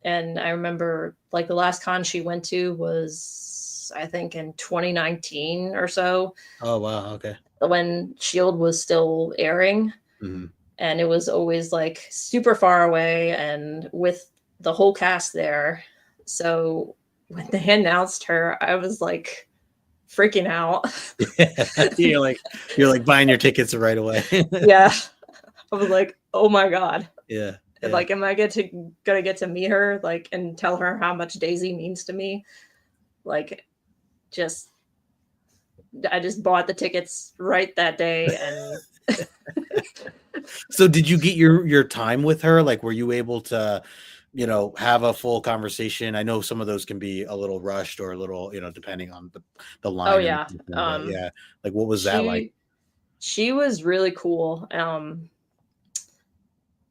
And I remember like the last con she went to was, I think, in 2019 or so, Oh wow. Okay. when Shield was still airing. Hmm. And it was always like super far away and with the whole cast there. So when they announced her, I was like freaking out. Yeah. You're like buying your tickets right away. Yeah. I was like, oh my God. Yeah. Yeah. Like, am I gonna get to meet her, like, and tell her how much Daisy means to me? Like, just I just bought the tickets right that day, and So did you get your time with her? Like, were you able to, have a full conversation? I know some of those can be a little rushed or a little, depending on the oh line and yeah, everything, but yeah, like what was that like? she she was really cool,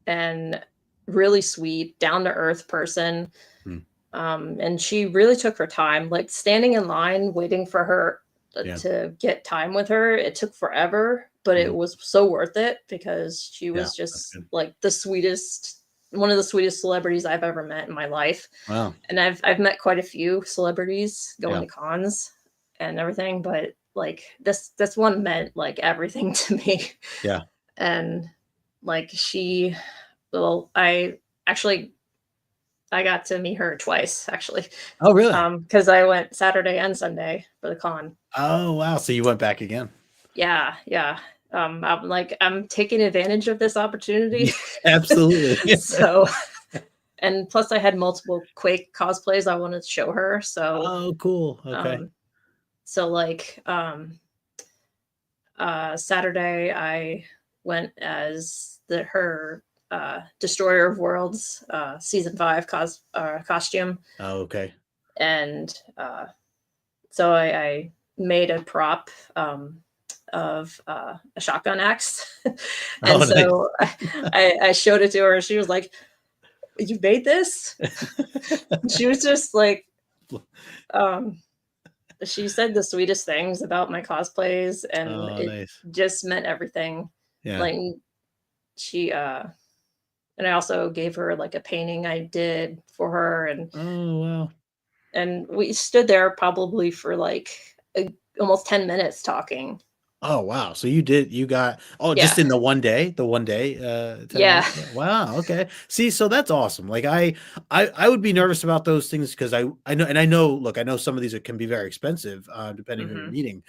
and really sweet, down to earth person. Hmm. And she really took her time, like standing in line waiting for her Yeah. to get time with her. It took forever, but it Mhm. was so worth it because she Yeah. was That's just good. like the sweetest, one of the sweetest celebrities I've ever met in my life. Wow. And I've met quite a few celebrities going Yeah. to cons and everything, but like this one meant like everything to me. Yeah. And like she, well, I actually I got to meet her twice actually, Oh, really? because I went Saturday and Sunday for the con. Oh, wow. So you went back again? Yeah, yeah. I'm like I'm taking advantage of this opportunity. Yeah, absolutely. So, and plus I had multiple Quake cosplays I wanted to show her. So, Oh, cool. Okay. um, so like Saturday I went as her Destroyer of Worlds season 5 costume, Oh, okay. and so I made a prop of a shotgun axe, and Oh, nice. so I showed it to her. She was like, "You made this?" She was just like, um, she said the sweetest things about my cosplays, and Oh, it nice. just meant everything. Yeah. Like she, and I also gave her like a painting I did for her, Oh, wow. and we stood there probably for like almost 10 minutes talking. Oh, wow. So you got just Yeah, in the one day, 10 yeah. minutes? Wow, okay. See, so that's awesome. Like I would be nervous about those things because I know, look, I know some of these can be very expensive, depending who you're Hmm. meeting.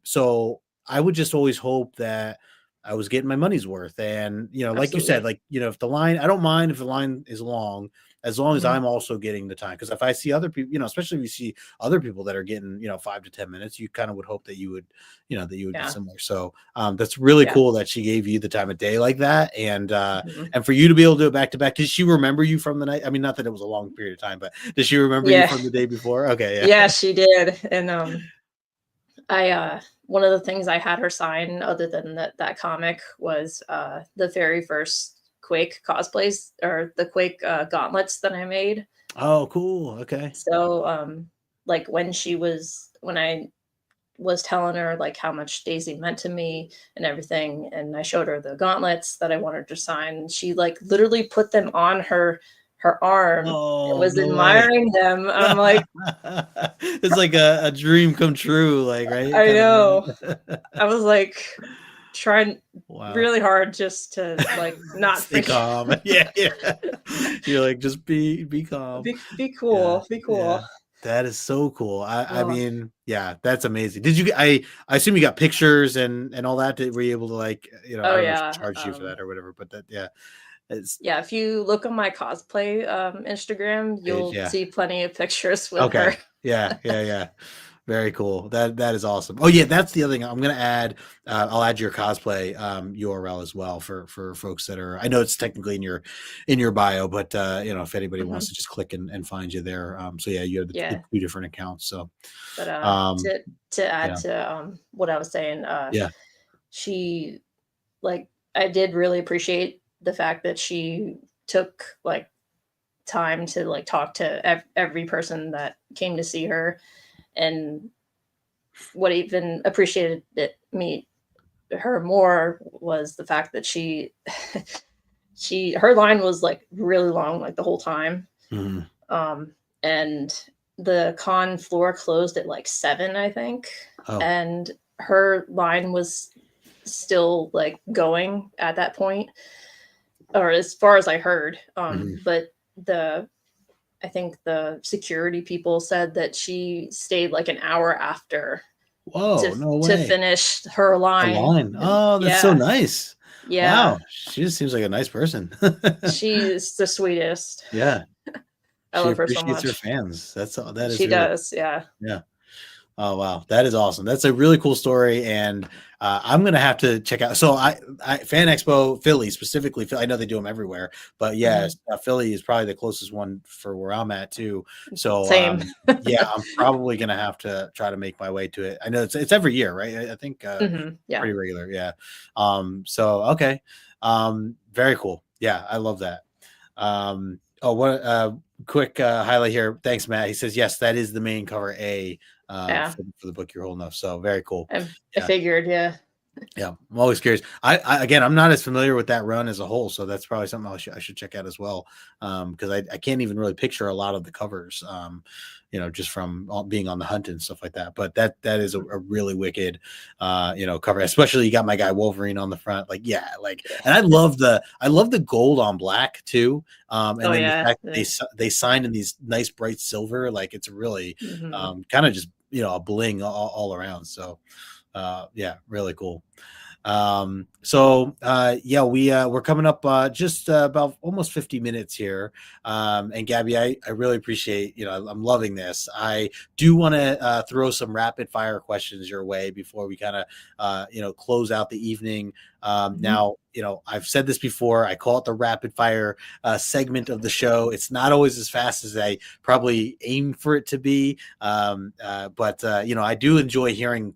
So I would just always hope that I was getting my money's worth. And, like you said, Absolutely. like, if the line, I don't mind if the line is long, as long as Mhm. I'm also getting the time. Because if I see other people, especially if you see other people that are getting, 5 to 10 minutes, you kind of would hope that that you would be Yeah, similar. So that's really yeah. cool that she gave you the time of day like that, Mhm. and for you to be able to do it back to back. Did she remember you from the night? I mean, not that it was a long period of time, but did she remember you Yeah, from the day before? Okay, yeah. yeah, she did, and, I, one of the things I had her sign other than that comic was, the very first Quake cosplays or the Quake, gauntlets that I made. Oh, cool. Okay. So, like, when I was telling her, like, how much Daisy meant to me and everything, and I showed her the gauntlets that I wanted to sign, she, like, literally put them on her arm and Oh, was no way. admiring them. I'm like, It's like a dream come true, like, right, I kind of know. moment. I was, like, trying Wow. really hard just to, like, not Stay freak. calm. Yeah, yeah. You're like, just be calm. Be Yeah, cool, be yeah. cool. That is so cool. I Oh, mean, yeah, that's amazing. Did you get I assume you got pictures and all that? Were you able to, like, I oh, don't know if she yeah, charged you for that or whatever, but that, yeah, it's yeah, if you look on my cosplay, Instagram, page, you'll yeah. see plenty of pictures with her. Okay. Yeah, yeah, yeah. Very cool. That is awesome. Oh yeah, that's the other thing. I'm gonna add. I'll add your cosplay URL as well for folks that are. I know it's technically in your bio, but if anybody wants Mhm. to just click and find you there. So yeah, you have the Yeah, two different accounts. So but, um, to add yeah, to, what I was saying, yeah. she like, I did really appreciate the fact that she took, like, time to, like, talk to every person that came to see her, and what even appreciated me her more was the fact that she her line was like really long like the whole time, Mhm. And the con floor closed at like 7, I think, Oh. and her line was still like going at that point, or as far as I heard. Mhm. But the I think the security people said that she stayed like an hour after Whoa, no to way. finish her A line. line. And Oh, that's so yeah, nice. yeah, Wow. She just seems like a nice person. she's the sweetest. Yeah. I She love her so appreciates her much. fans. That is She really does, yeah. yeah. Oh wow, that is awesome. That's a really cool story, and I'm gonna have to check out. So I Fan Expo Philly specifically. I know they do them everywhere, but Hmm. yes, Philly is probably the closest one for where I'm at too. So Same. yeah, I'm probably gonna have to try to make my way to it. I know it's every year, right? I think Yeah. pretty regular. Yeah. So okay. Very cool. Yeah, I love that. Oh, what quick highlight here. Thanks, Matt. He says, yes, that is the main cover A Yeah. for the book you're holding up. So very cool. I Yeah. figured, yeah. Yeah. I'm always curious. Again, I'm not as familiar with that run as a whole. So that's probably something I should check out as well. Because I can't even really picture a lot of the covers, just from being on the hunt and stuff like that. But that is a really wicked, cover. Especially you got my guy Wolverine on the front. Like, yeah, and I love the gold on black too. And Oh then the yeah. fact that they signed in these nice bright silver, like it's really Mm-hmm. kind of just a bling all around. So yeah, really cool. Yeah, we're coming up just about almost 50 minutes here. And Gabby, I really appreciate, I'm loving this. I do want to throw some rapid fire questions your way before we kind of close out the evening. Mm-hmm. Now, I've said this before, I call it the rapid fire segment of the show. It's not always as fast as I probably aim for it to be. But I do enjoy hearing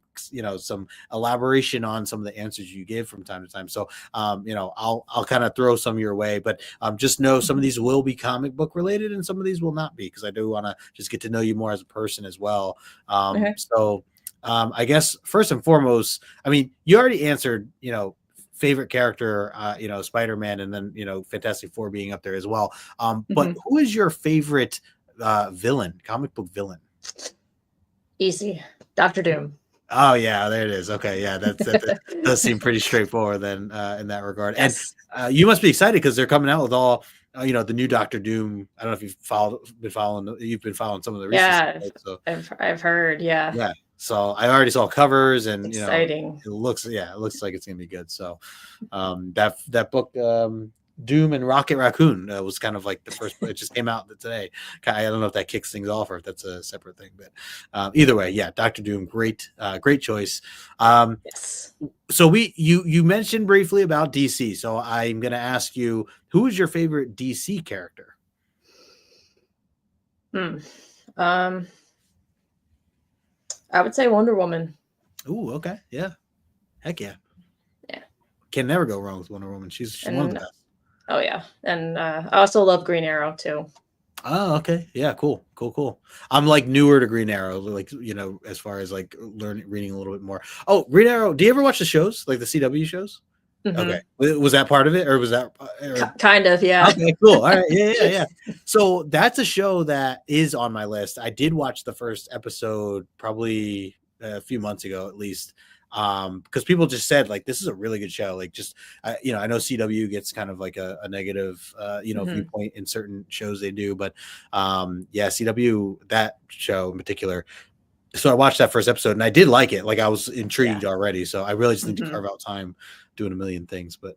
some elaboration on some of the answers you give from time to time. So I'll kind of throw some your way, but just know some of these will be comic book related and some of these will not be, because I do want to just get to know you more as a person as well. Okay. I guess first and foremost, I mean, you already answered, favorite character, Spider-Man, and then, Fantastic Four being up there as well. But Mm-hmm. who is your favorite comic book villain? Easy. Dr. Doom. Oh yeah, there it is. Okay, yeah, that does seem pretty straightforward then in that regard. Yes. And you must be excited because they're coming out with all the new Doctor Doom. I don't know if you've been following some of the recent stuff, Yeah, right? So I've heard, yeah. yeah, so I already saw covers, and Exciting. it looks like it's gonna be good. So that book, Doom and Rocket Raccoon, was kind of like the first. It just came out today. I don't know if that kicks things off or if that's a separate thing, but either way, yeah, Doctor Doom, great choice. Yes. So you mentioned briefly about DC, so I'm gonna ask you, who is your favorite DC character? I would say Wonder Woman. Ooh, okay, yeah, heck yeah. Yeah. Can never go wrong with Wonder Woman. She's one of the best. Oh yeah, and I also love Green Arrow too. Oh, okay. Yeah, cool. I'm like newer to Green Arrow, like, as far as like reading a little bit more. Oh, Green Arrow. Do you ever watch the shows, like the CW shows? Okay. Mm-hmm. Was that part of it, or was that Kind of, yeah. Okay, cool. All right. Yeah. So that's a show that is on my list. I did watch the first episode probably a few months ago, at least. Because people just said, like, this is a really good show. Like, just I know CW gets kind of like a negative viewpoint in certain shows they do, but yeah, CW, that show in particular. So I watched that first episode and I did like it. Like, I was intrigued already. So I really just need to carve out time doing a million things, but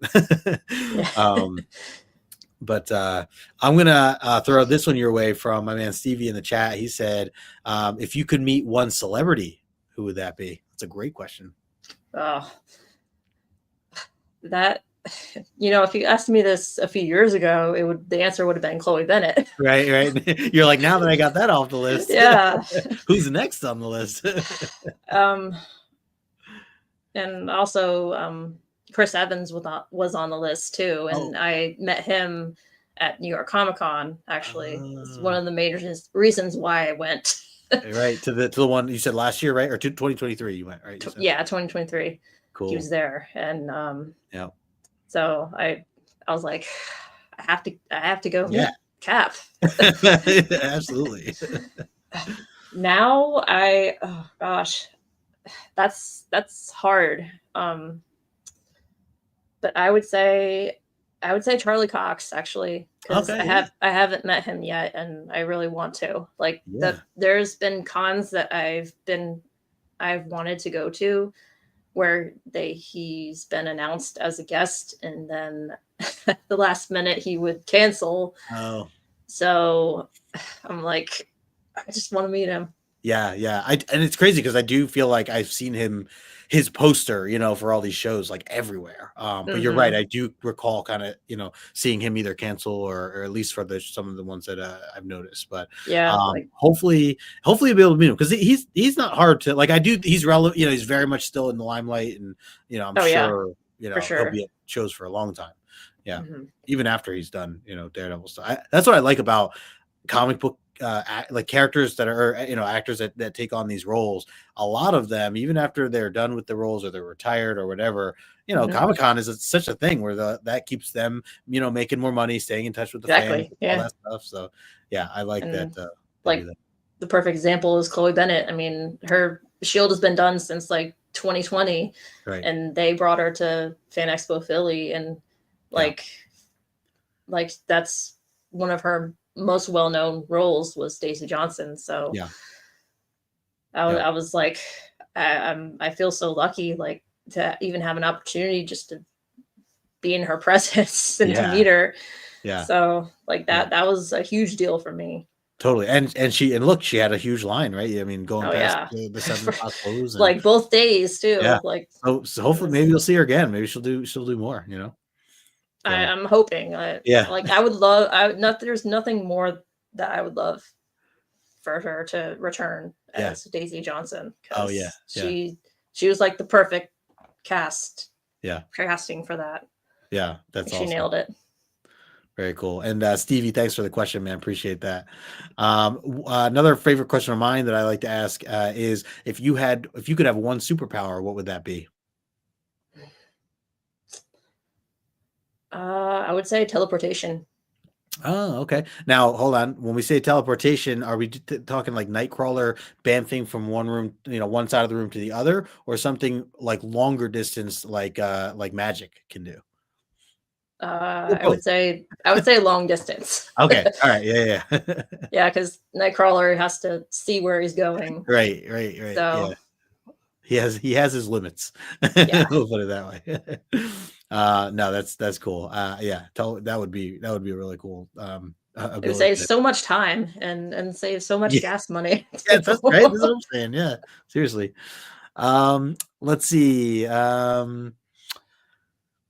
Yeah. but I'm gonna throw this one your way from my man Stevie in the chat. He said, if you could meet one celebrity, who would that be? That's a great question. Oh, that, if you asked me this a few years ago, the answer would have been Chloe Bennett. Right. You're like, now that I got that off the list, Yeah. Who's next on the list? And also Chris Evans was on the list too, and I met him at New York Comic Con. Actually, it's one of the major reasons why I went. Right, to the one you said last year, right? Or 2023 you went, right? Yeah, 2023. Cool. He was there, and yeah. So I was like, I have to go. Yeah. Cap. Absolutely. Now oh gosh, that's hard. But I would say Charlie Cox, actually, because Okay, yeah, I haven't met him yet, and I really want to. Like, yeah. there's been cons that I've wanted to go to where he's been announced as a guest, and then at the last minute he would cancel. Oh, So I'm like, I just want to meet him. yeah, yeah. And it's crazy because I do feel like I've seen his poster, for all these shows like everywhere. But you're right. Hmm. I do recall kind of, seeing him either cancel or at least for some of the ones that I've noticed. But Yeah, like, hopefully you'll be able to meet him because he's not hard to like. I do. He's relevant. He's very much still in the limelight, and I'm oh yeah, sure for he'll sure. be at shows for a long time. Yeah, Hmm. even after he's done, Daredevil stuff. That's what I like about comic book like characters that are actors that take on these roles. A lot of them, even after they're done with the roles or they're retired or whatever, Hmm. Comic-Con is such a thing where that keeps them making more money, staying in touch with the fans, Exactly. all Yeah, that stuff. So yeah, I like that and they do like that. the perfect example is Chloe Bennett. I mean, her Shield has been done since like 2020, Right. and they brought her to Fan Expo Philly, and Yeah. like that's one of her most well known roles was Daisy Johnson. So Yeah. I, Yeah. I was like, I feel so lucky, like, to even have an opportunity just to be in her presence and to Yeah. meet her. Yeah. So like Yeah. that was a huge deal for me. Totally. And look, she had a huge line, right? I mean, going Oh past yeah. the 7 o'clock close and Like both days yeah. too. Like So it hopefully maybe was you'll see her again. Maybe she'll do more, So I'm hoping. yeah. Like I would love. I would not. There's nothing more that I would love for her to return Yeah. as Daisy Johnson, Oh yeah. because Yeah. she was like the perfect Yeah. casting for that. Yeah. That's Like she awesome. nailed it. Very cool. And Stevie, thanks for the question, man. Appreciate that. Another favorite question of mine that I like to ask is if you could have one superpower, what would that be? I would say teleportation. Oh, okay. Now, hold on. When we say teleportation, are we talking like Nightcrawler bamfing from one room, one side of the room to the other, or something like longer distance, like Magic can do? Or both. I would say long distance. Okay. All right. Yeah. Yeah. Yeah, because Nightcrawler has to see where he's going. Right. Right. Right. Yeah. So He has his limits. yeah, We'll put it that way. No, that's cool. Yeah, that would be a really cool it would ability. save so much time and save so much Yeah, gas money yeah, too. that's right. That's what I'm saying. Yeah, seriously. Let's see.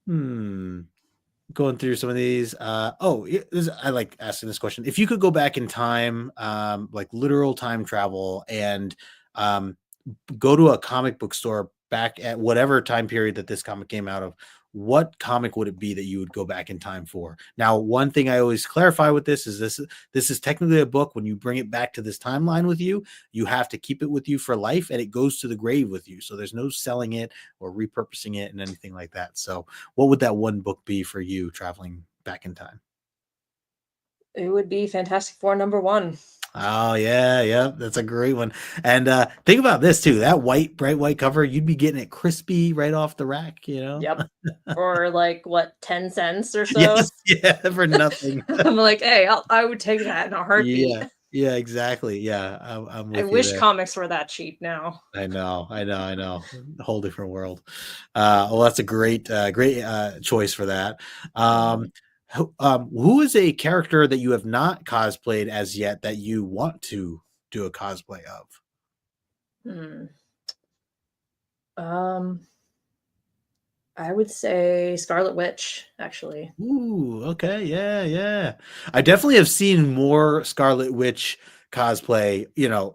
Hmm. Going through some of these. I like asking this question. If you could go back in time, like literal time travel, and um, go to a comic book store back at whatever time period that this comic came out of, what comic would it be that you would go back in time for? Now, one thing I always clarify with this is technically a book. When you bring it back to this timeline with you, you have to keep it with you for life, and it goes to the grave with you. So there's no selling it or repurposing it and anything like that. So what would that one book be for you traveling back in time? It would be Fantastic Four #1. Oh yeah, yeah, that's a great one. And think about this too. That bright white cover, you'd be getting it crispy right off the rack. Yep. For like what, 10 cents or so? Yes, yeah, for nothing. I'm like, hey, I would take that in a heartbeat. Yeah, yeah, exactly. Yeah, I'm I with you wish there. comics were that cheap now. I know. A whole different world. Well, that's a great choice for that. Mhm. Who is a character that you have not cosplayed as yet that you want to do a cosplay of? Hmm. Um, I would say Scarlet Witch, actually. Ooh, okay, yeah, yeah. I definitely have seen more Scarlet Witch cosplay,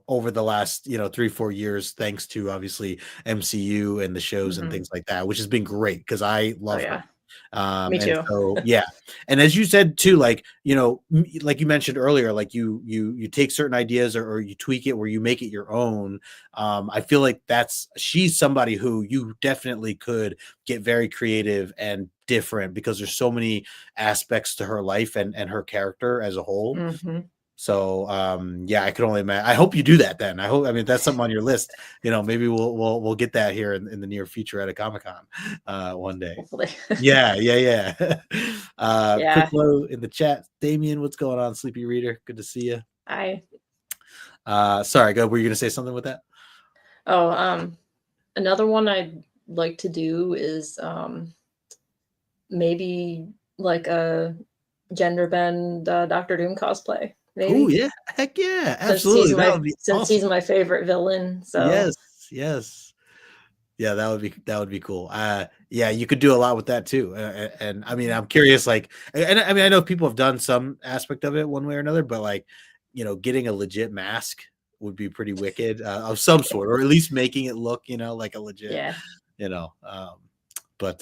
over the last, 3-4 years, thanks to obviously MCU and the shows and Hmm. things like that, which has been great because I Oh love her. yeah. Me And too. so, yeah. And as you said too, like, like you mentioned earlier, like you take certain ideas, or you tweak it where you make it your own. I feel like she's somebody who you definitely could get very creative and different, because there's so many aspects to her life and her character as a whole. Hmm. So yeah, I could only imagine. I hope you do that then. I mean, that's something on your list. Maybe we'll get that here in the near future at a Comic-Con one day. Hopefully. Yeah, yeah, yeah. Quick Yeah. low in the chat. Damien, what's going on, Sleepy Reader? Good to see you. I Sorry, go. Were you gonna say something with that? Oh, another one I'd like to do is maybe like a gender bend Doctor Doom cosplay, Oh maybe. yeah, heck yeah, Since he's absolutely. That my would be since he's awesome. my favorite villain. So Yes, yes. Yeah, that would be cool. Yeah, you could do a lot with that too. And I mean, I'm curious, like, and I mean, I know people have done some aspect of it one way or another, but like, getting a legit mask would be pretty wicked, of some sort, or at least making it look, like a legit, yeah. you know. But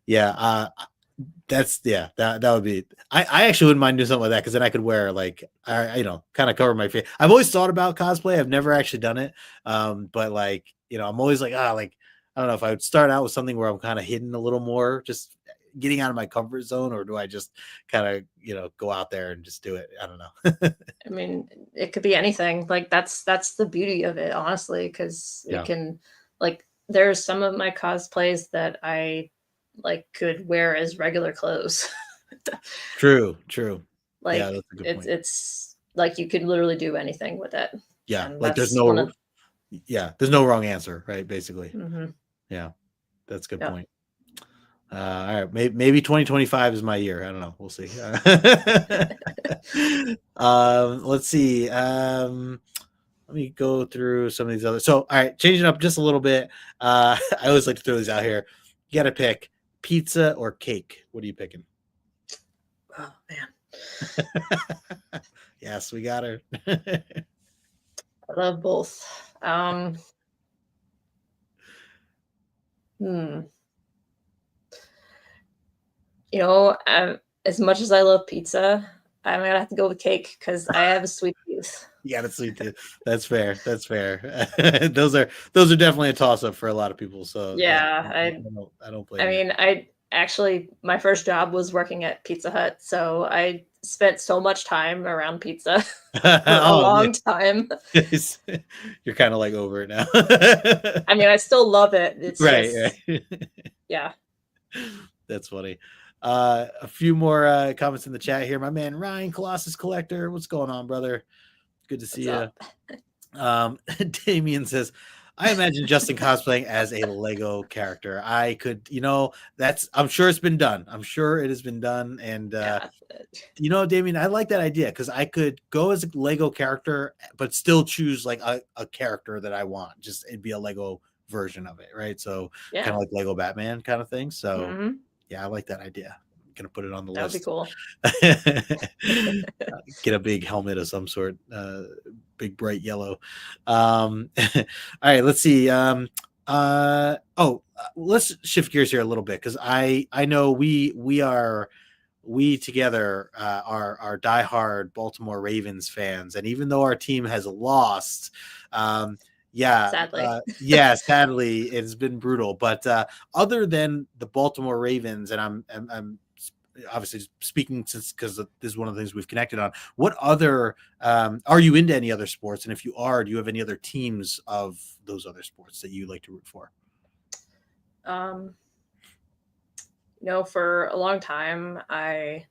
yeah, that would be. I actually wouldn't mind doing something like that, because then I could wear, like, kind of cover my face. I've always thought about cosplay. I've never actually done it. But like, I'm always like, like, I don't know if I would start out with something where I'm kind of hidden a little more, just getting out of my comfort zone, or do I just kind of, go out there and just do it? I don't know. I mean, it could be anything. Like that's the beauty of it, honestly, because it Yeah. can, like, there's some of my cosplays that I like could wear as regular clothes. True. Yeah, Like that's a good it's point. it's like you could literally do anything with it, Yeah, and like that's one of. there's no wrong answer, right? Basically. Hmm. Yeah, that's a good Yeah. point. All right, maybe 2025 is my year. I don't know. We'll see. Let's see. Let me go through some of these other. So, all right, changing up just a little bit. I always like to throw these out here. You got to pick pizza or cake. What are you picking? Oh man, Yes, we got her. I love both. Hmm. As much as I love pizza, I'm gonna have to go with cake because I have a sweet tooth. You got to sweet tooth. That's fair. That's fair. those are definitely a toss up for a lot of people. So yeah, Yeah, I don't I blame you. mean, I actually my first job was working at Pizza Hut, so I spent so much time around pizza for a Oh, long time. yes. You're kind of like over it now. I mean, I still love it. It's Right, just, right. yeah. That's funny. A few more comments in the chat here. My man Ryan, Colossus Collector, what's going on, brother? Good to What's see you. up? Damien says, I imagine Justin cosplaying as a Lego character. I could, I'm sure it's been done. I'm sure it has been done. And Yeah. Damien, I like that idea, because I could go as a Lego character, but still choose like a character that I want. Just it'd be a Lego version of it, right? So kind Yeah. of like Lego Batman kind of thing. So Hmm. yeah, I like that idea. I'm gonna put it on the That would be list. cool. Get a big helmet of some sort, big bright yellow. All right, let's see. Let's shift gears here a little bit, because I know we together are diehard Baltimore Ravens fans, and even though our team has lost, yeah, Sadly. yeah, sadly it's been brutal. But other than the Baltimore Ravens, and I'm obviously speaking, since because this is one of the things we've connected on. What other are you into any other sports? And if you are, do you have any other teams of those other sports that you like to root for? Um, for a long time, I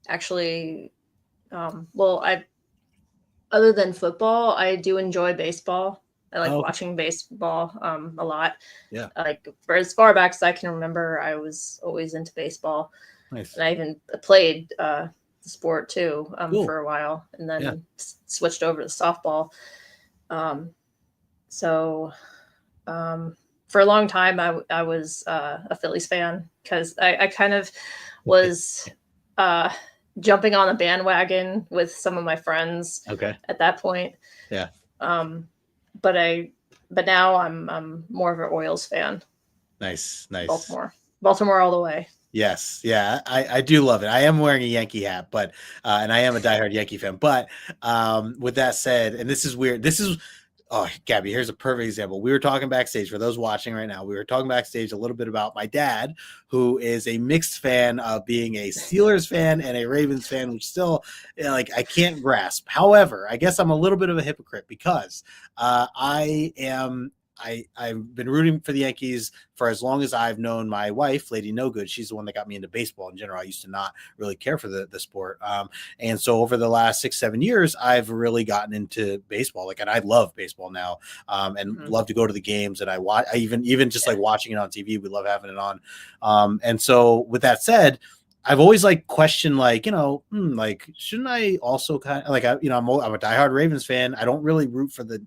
actually, well, I other than football, I do enjoy baseball. I like Oh, watching baseball a lot. yeah, Like for as far back as I can remember, I was always into baseball, nice, and I even played the sport too cool, for a while, and yeah, then switched over to softball. Um, so for a long time, I was a Phillies fan because I kind of was uh, jumping on a bandwagon with some of my friends okay, at that point. yeah, Um, but but now I'm more of an Orioles fan. nice, nice. Baltimore all the way. Yes, yeah, I do love it. I am wearing a Yankee hat, but and I am a diehard Yankee fan. But with that said, and this is weird. This is oh, Gabby, here's a perfect example. We were talking backstage for those watching right now. We were talking backstage a little bit about my dad, who is a mixed fan of being a Steelers fan and a Ravens fan, which still like I can't grasp. However, I guess I'm a little bit of a hypocrite because I am I've been rooting for the Yankees for as long as I've known my wife, Lady No Good. She's the one that got me into baseball in general. I used to not really care for the sport. And so over the last 6-7 years, I've really gotten into baseball. Like, and I love baseball now, and love to go to the games. And I watch, I even just like watching it on TV. We love having it on. And so with that said, I've always like questioned, like, like, shouldn't I also kind of like, I'm a diehard Ravens fan. I don't really root for the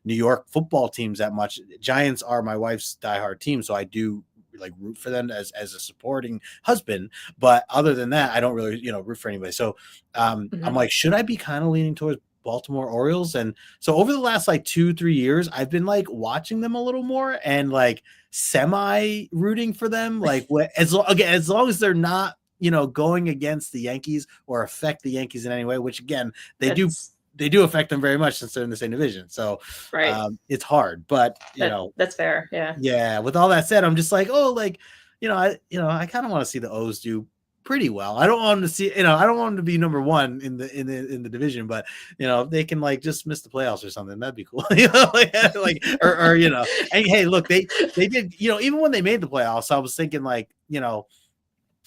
New York football teams that much. Giants are my wife's diehard team, so I do like root for them as a supporting husband. But other than that, I don't really, root for anybody. So I'm like, should I be kind of leaning towards Baltimore Orioles? And so over the last like 2-3 years, I've been like watching them a little more and like semi rooting for them. Like as long as they're not, going against the Yankees or affect the Yankees in any way, which again, they do affect them very much since they're in the same division. So right. It's hard, but that's fair. Yeah. Yeah. With all that said, I'm just like, oh, like, I kind of want to see the O's do pretty well. I don't want them to see, I don't want them to be number one in the division, but if they can like just miss the playoffs or something, that'd be cool. Or and hey, look, they did, even when they made the playoffs, I was thinking like,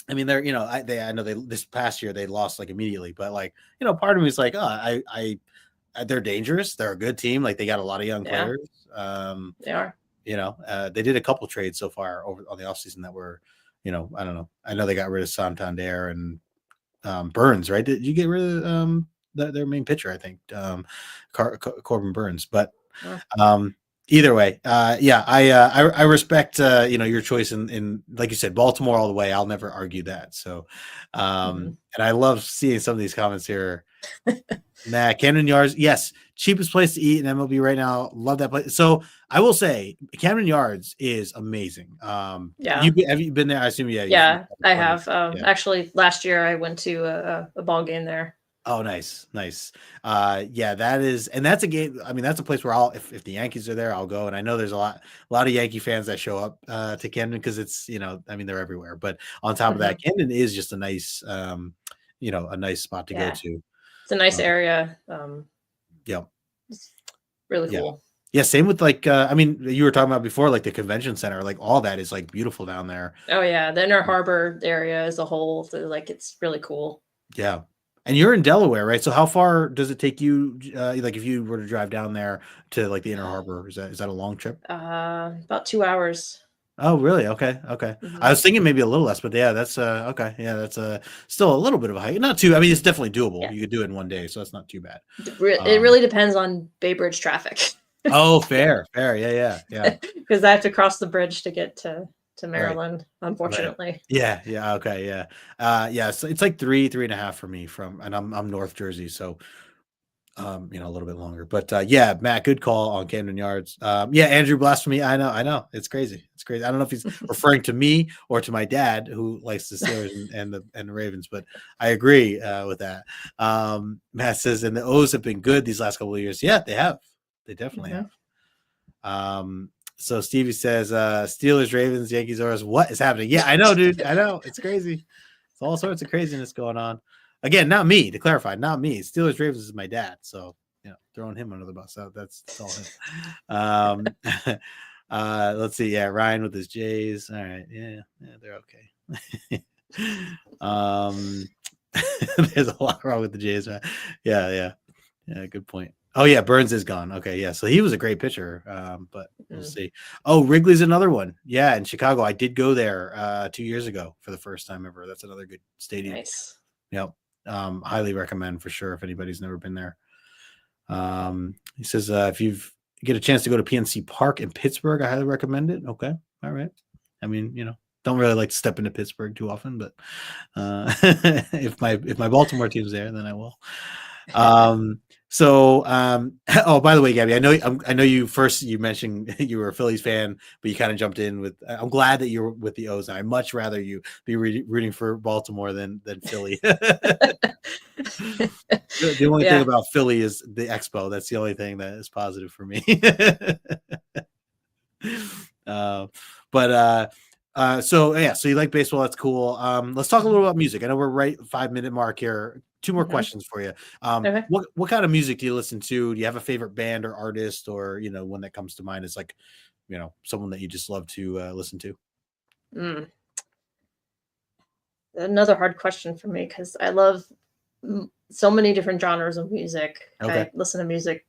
I mean, they're, I know this past year they lost like immediately, but like, part of me is like, oh, they're dangerous. They're a good team. Like they got a lot of young players. They are. They did a couple trades so far over on the offseason that were, I don't know. I know they got rid of Santander and Burns, right? Did you get rid of their main pitcher? I think Corbin Burns, but either way, I respect your choice in like you said, Baltimore all the way. I'll never argue that. So, and I love seeing some of these comments here. Nah, Camden Yards, yes, cheapest place to eat in MLB right now. Love that place. So I will say, Camden Yards is amazing. Yeah, have you been there? I assume, yeah. Yeah, I have. Actually, last year I went to a ball game there. Oh, nice. Yeah, that's a game. I mean, that's a place where if the Yankees are there, I'll go. And I know there's a lot of Yankee fans that show up to Camden because it's, I mean, they're everywhere. But on top of that, Camden is just a nice, a nice spot to go to. It's a nice area. Yeah, it's really cool. Yeah, same with like, I mean, you were talking about before, like the convention center, like all that is like beautiful down there. Oh yeah, the Inner Harbor area as a whole, so like it's really cool. Yeah. And you're in Delaware, right? So how far does it take you, like if you were to drive down there to like the Inner Harbor? Is that a long trip? About 2 hours. Oh, really? Okay. I was thinking maybe a little less, but yeah, that's okay. Yeah, that's still a little bit of a hike. Not too. I mean, it's definitely doable. Yeah. You could do it in one day, so that's not too bad. It really depends on Bay Bridge traffic. Oh, fair. Yeah. Because I have to cross the bridge to get to Maryland, unfortunately. Right. Yeah. Okay. Yeah. So it's like 3.5 for me and I'm North Jersey, so a little bit longer. But yeah, Matt, good call on Camden Yards. Yeah, Andrew Blasphemy. I know. It's crazy. I don't know if he's referring to me or to my dad who likes the Steelers and the Ravens, but I agree with that. Matt says, and the O's have been good these last couple of years. Yeah, they have. They definitely have. So Stevie says, Steelers, Ravens, Yankees, Orioles. What is happening? Yeah, I know, dude. I know. It's crazy. It's all sorts of craziness going on. Again, not me, to clarify, not me. Steelers, Ravens is my dad. So, throwing him under the bus. So that's all him. Let's see. Yeah, Ryan with his Jays. All right. Yeah, they're okay. There's a lot wrong with the Jays, man. Yeah, good point. Oh yeah, Burns is gone. Okay, yeah. So he was a great pitcher, but we'll see. Oh, Wrigley's another one. Yeah, in Chicago. I did go there 2 years ago for the first time ever. That's another good stadium. Nice. Yep. Highly recommend for sure if anybody's never been there. He says if you get a chance to go to PNC Park in Pittsburgh, I highly recommend it. Okay. All right. I mean, don't really like to step into Pittsburgh too often, but if my Baltimore team's there, then I will. So, oh, by the way, Gabby, I know you mentioned you were a Phillies fan, but you kind of jumped in with. I'm glad that you're with the O's. And I'd much rather you be rooting for Baltimore than Philly. The only thing Yeah. about Philly is the Expo. That's the only thing that is positive for me. uh, but so yeah, so you like baseball? That's cool. Let's talk a little about music. I know we're right 5 minute mark here. Two more Hmm. questions for you. Okay. What kind of music do you listen to? Do you have a favorite band or artist, or one that comes to mind is like, someone that you just love to listen to? Mm. Another hard question for me because I love so many different genres of music. Okay. I listen to music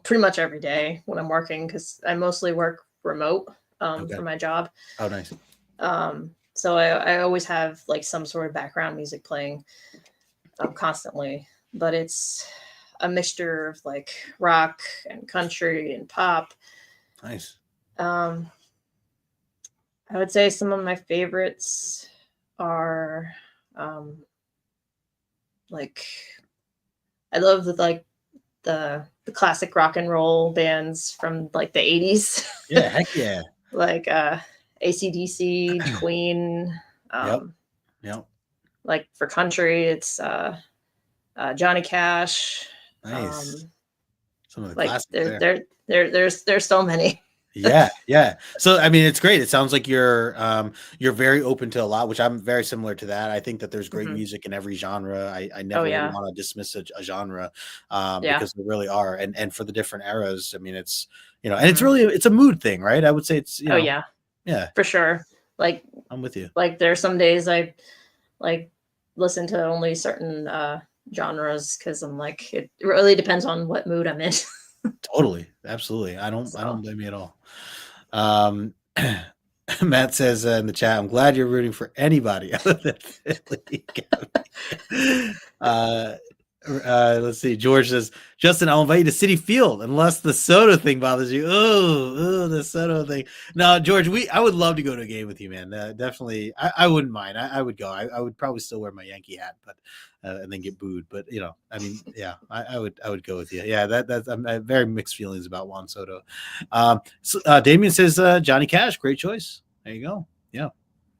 pretty much every day when I'm working because I mostly work remote Okay. for my job. Oh, nice. So I always have like some sort of background music playing constantly, but it's a mixture of like rock and country and pop. Nice. Um, I would say some of my favorites are um, like I love the classic rock and roll bands from like the 80s, Yeah. Heck yeah. like ACDC, Queen. Yep. Um, Yep. like for country, it's Johnny Cash. Nice. Some of the Like classics there. there's so many. Yeah, yeah. So I mean, it's great. It sounds like you're very open to a lot, which I'm very similar to that. I think that there's great Hmm. music in every genre. I Oh never yeah, want to dismiss a genre, yeah. because there really are, and for the different eras. I mean, it's and it's Hmm. really it's a mood thing, right? I would say it's Oh yeah, yeah. for sure. Like I'm with you. like there's some days I like listen to only certain genres because I'm like it really depends on what mood I'm in. Totally, absolutely. I don't So blame you at all. Um, Matt says in the chat, "I'm glad you're rooting for anybody other than Philly." uh, let's see. George says, "Justin, I'll invite you to City Field unless the Soto thing bothers you." Oh, the Soto thing. No, George, I would love to go to a game with you, man. Definitely, I wouldn't mind. I would go. I would probably still wear my Yankee hat, but and then get booed. But I mean, yeah, I would go with you. Yeah, I have very mixed feelings about Juan Soto. Damien says Johnny Cash, great choice. There you go. Yeah,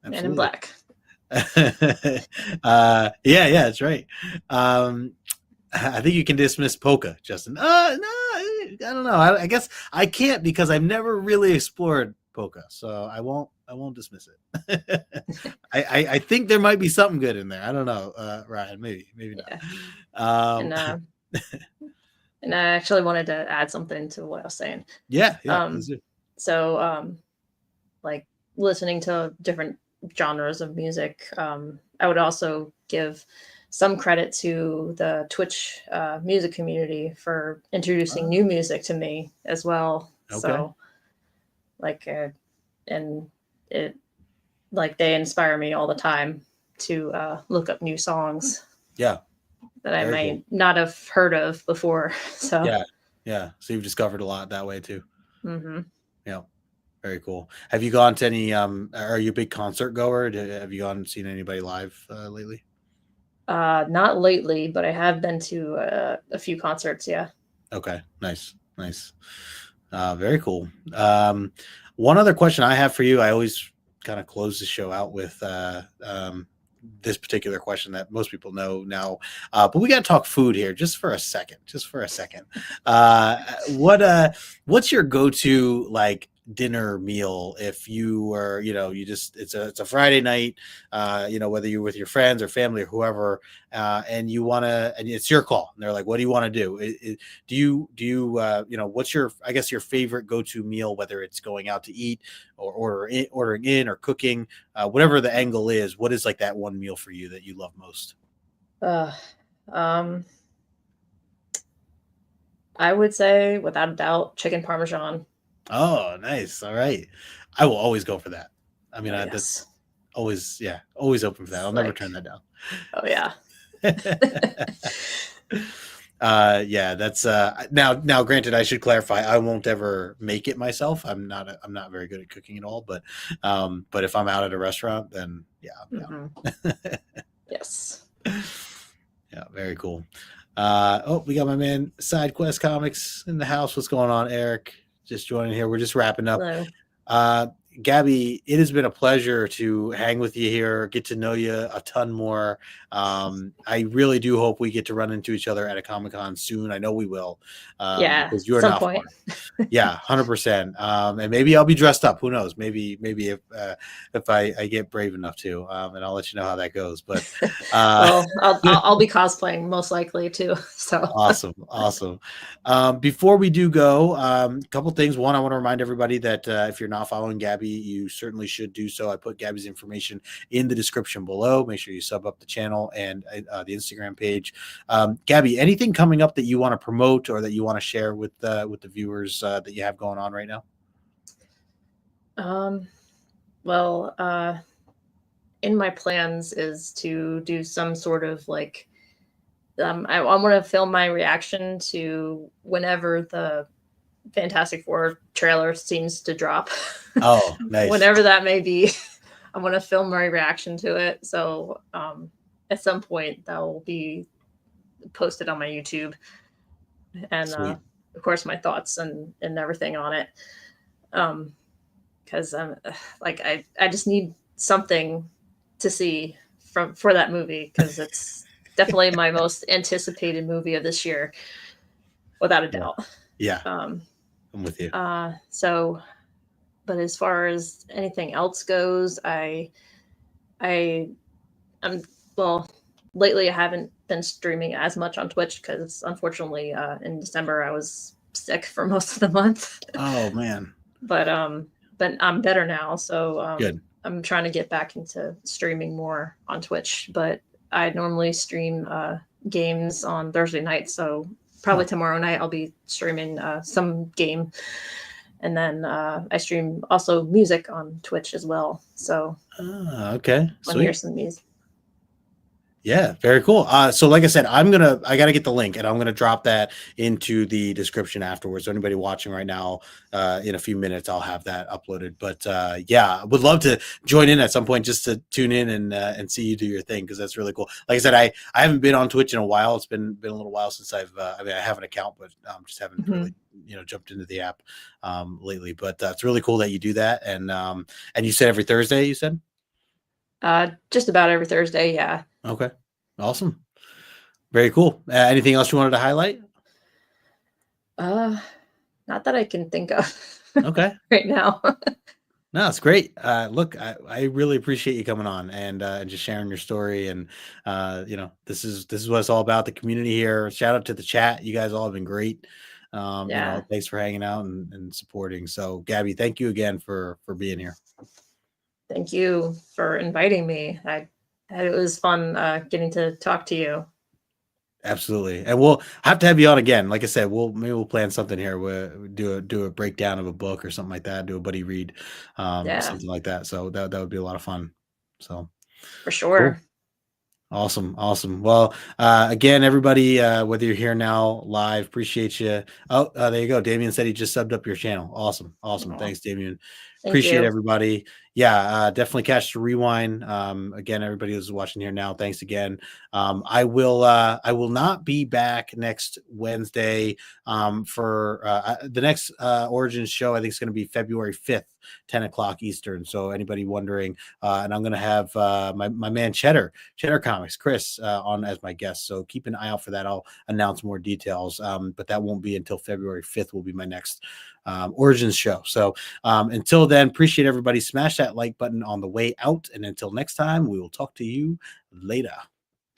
Man in absolutely. Black. Yeah, that's right. Um, I think you can dismiss polka, Justin. No, I don't know. I guess I can't because I've never really explored polka, so I won't dismiss it. I think there might be something good in there. I don't know, Ryan. Maybe Yeah, not. and and I actually wanted to add something to what I was saying. Yeah, please Um, do. so like listening to different genres of music. I would also give some credit to the Twitch music community for introducing new music to me as well. Okay. So, like, and it like they inspire me all the time to look up new songs Yeah, that I very cool. might not have heard of before. So, Yeah, yeah. So you've discovered a lot that way too. mhm. Yeah. Very cool. Have you gone to any? Are you a big concert goer? Have you gone and seen anybody live lately? Not lately, but I have been to a few concerts. Yeah. Okay, nice, nice. Very cool. One other question I have for you. I always kind of close the show out with this particular question that most people know now, but we got to talk food here just for a second. Just for a second. Uh, what what's your go-to like dinner meal if you were you just it's a Friday night, whether you're with your friends or family or whoever, and you want to and it's your call and they're like, what do you want to do? Do you what's your, I guess, your favorite go-to meal, whether it's going out to eat or ordering in or cooking, whatever the angle is? What is like that one meal for you that you love most? Uh, um, I would say, without a doubt, chicken parmesan. Oh, nice. All right, I will always go for that. I mean, Oh that's yes, always, yeah, always open for that. it's I'll never like turn that down. oh yeah. Yeah, that's now granted, I should clarify, I won't ever make it myself. I'm not very good at cooking at all, but if I'm out at a restaurant, then yeah, Hmm. Yes. yeah, very cool. We got my man Side Quest Comics in the house. What's going on, Eric? Just joining here. We're just wrapping up. Hello. Gabby, it has been a pleasure to hang with you here, get to know you a ton more. I really do hope we get to run into each other at a Comic-Con soon. I know we will, Yeah, because you are some now point. fun. Yeah, 100%. And maybe I'll be dressed up. Who knows? Maybe if I get brave enough to, and I'll let you know how that goes. But Well, I'll be cosplaying most likely too. So awesome. Before we do go, a couple things. One, I want to remind everybody that if you're not following Gabby, you certainly should do so. I put Gabby's information in the description below. Make sure you sub up the channel and the Instagram page. Gabby, anything coming up that you want to promote or that you want to share with the viewers that you have going on right now? well, in my plans is to do some sort of like I want to film my reaction to whenever the Fantastic Four trailer seems to drop. Oh, nice. Whenever that may be, I want to film my reaction to it. So at some point that will be posted on my YouTube, and of course my thoughts and everything on it. Because I'm like I just need something to see for that movie, because it's definitely my most anticipated movie of this year, without a doubt. Yeah. I'm with you. So, but as far as anything else goes, I'm well. Lately, I haven't been streaming as much on Twitch because, unfortunately, in December I was sick for most of the month. Oh man. But I'm better now, so Good. I'm trying to get back into streaming more on Twitch. But I normally stream games on Thursday nights, so probably tomorrow night I'll be streaming some game, and then I stream also music on Twitch as well. So okay, I'll hear some music. Yeah, very cool. So like I said, I got to get the link and I'm going to drop that into the description afterwards. So anybody watching right now, in a few minutes, I'll have that uploaded. But yeah, I would love to join in at some point just to tune in and see you do your thing, because that's really cool. Like I said, I haven't been on Twitch in a while. It's been a little while since I have an account, but just haven't really jumped into the app lately. But it's really cool that you do that. And you said every Thursday, you said? Just about every Thursday, yeah. Okay, awesome, very cool. Anything else you wanted to highlight? Not that I can think of. Okay, right now. No, it's great. Look, I really appreciate you coming on and just sharing your story. And this is what it's all about. The community here. Shout out to the chat. You guys all have been great. Thanks for hanging out and supporting. So, Gabby, thank you again for being here. Thank you for inviting me. It was fun getting to talk to you. Absolutely, and we'll have to have you on again. Like I said, maybe we'll plan something here. We'll do a breakdown of a book or something like that. Do a buddy read, something like that. So that would be a lot of fun. So for sure. Cool. Awesome. Well, again, everybody, whether you're here now live, appreciate you. Oh, there you go. Damien said he just subbed up your channel. Awesome. Aww. Thanks, Damien. Appreciate everybody. Yeah, definitely catch the rewind. Again, everybody who's watching here now, thanks again. I will not be back next Wednesday for the next Origins show. I think it's going to be February 5th, 10 o'clock Eastern. So anybody wondering, and I'm going to have my man Cheddar Comics, Chris, on as my guest. So keep an eye out for that. I'll announce more details, but that won't be until February 5th will be my next Origins show. So until then, appreciate everybody. Smash that like button on the way out. And until next time, we will talk to you later.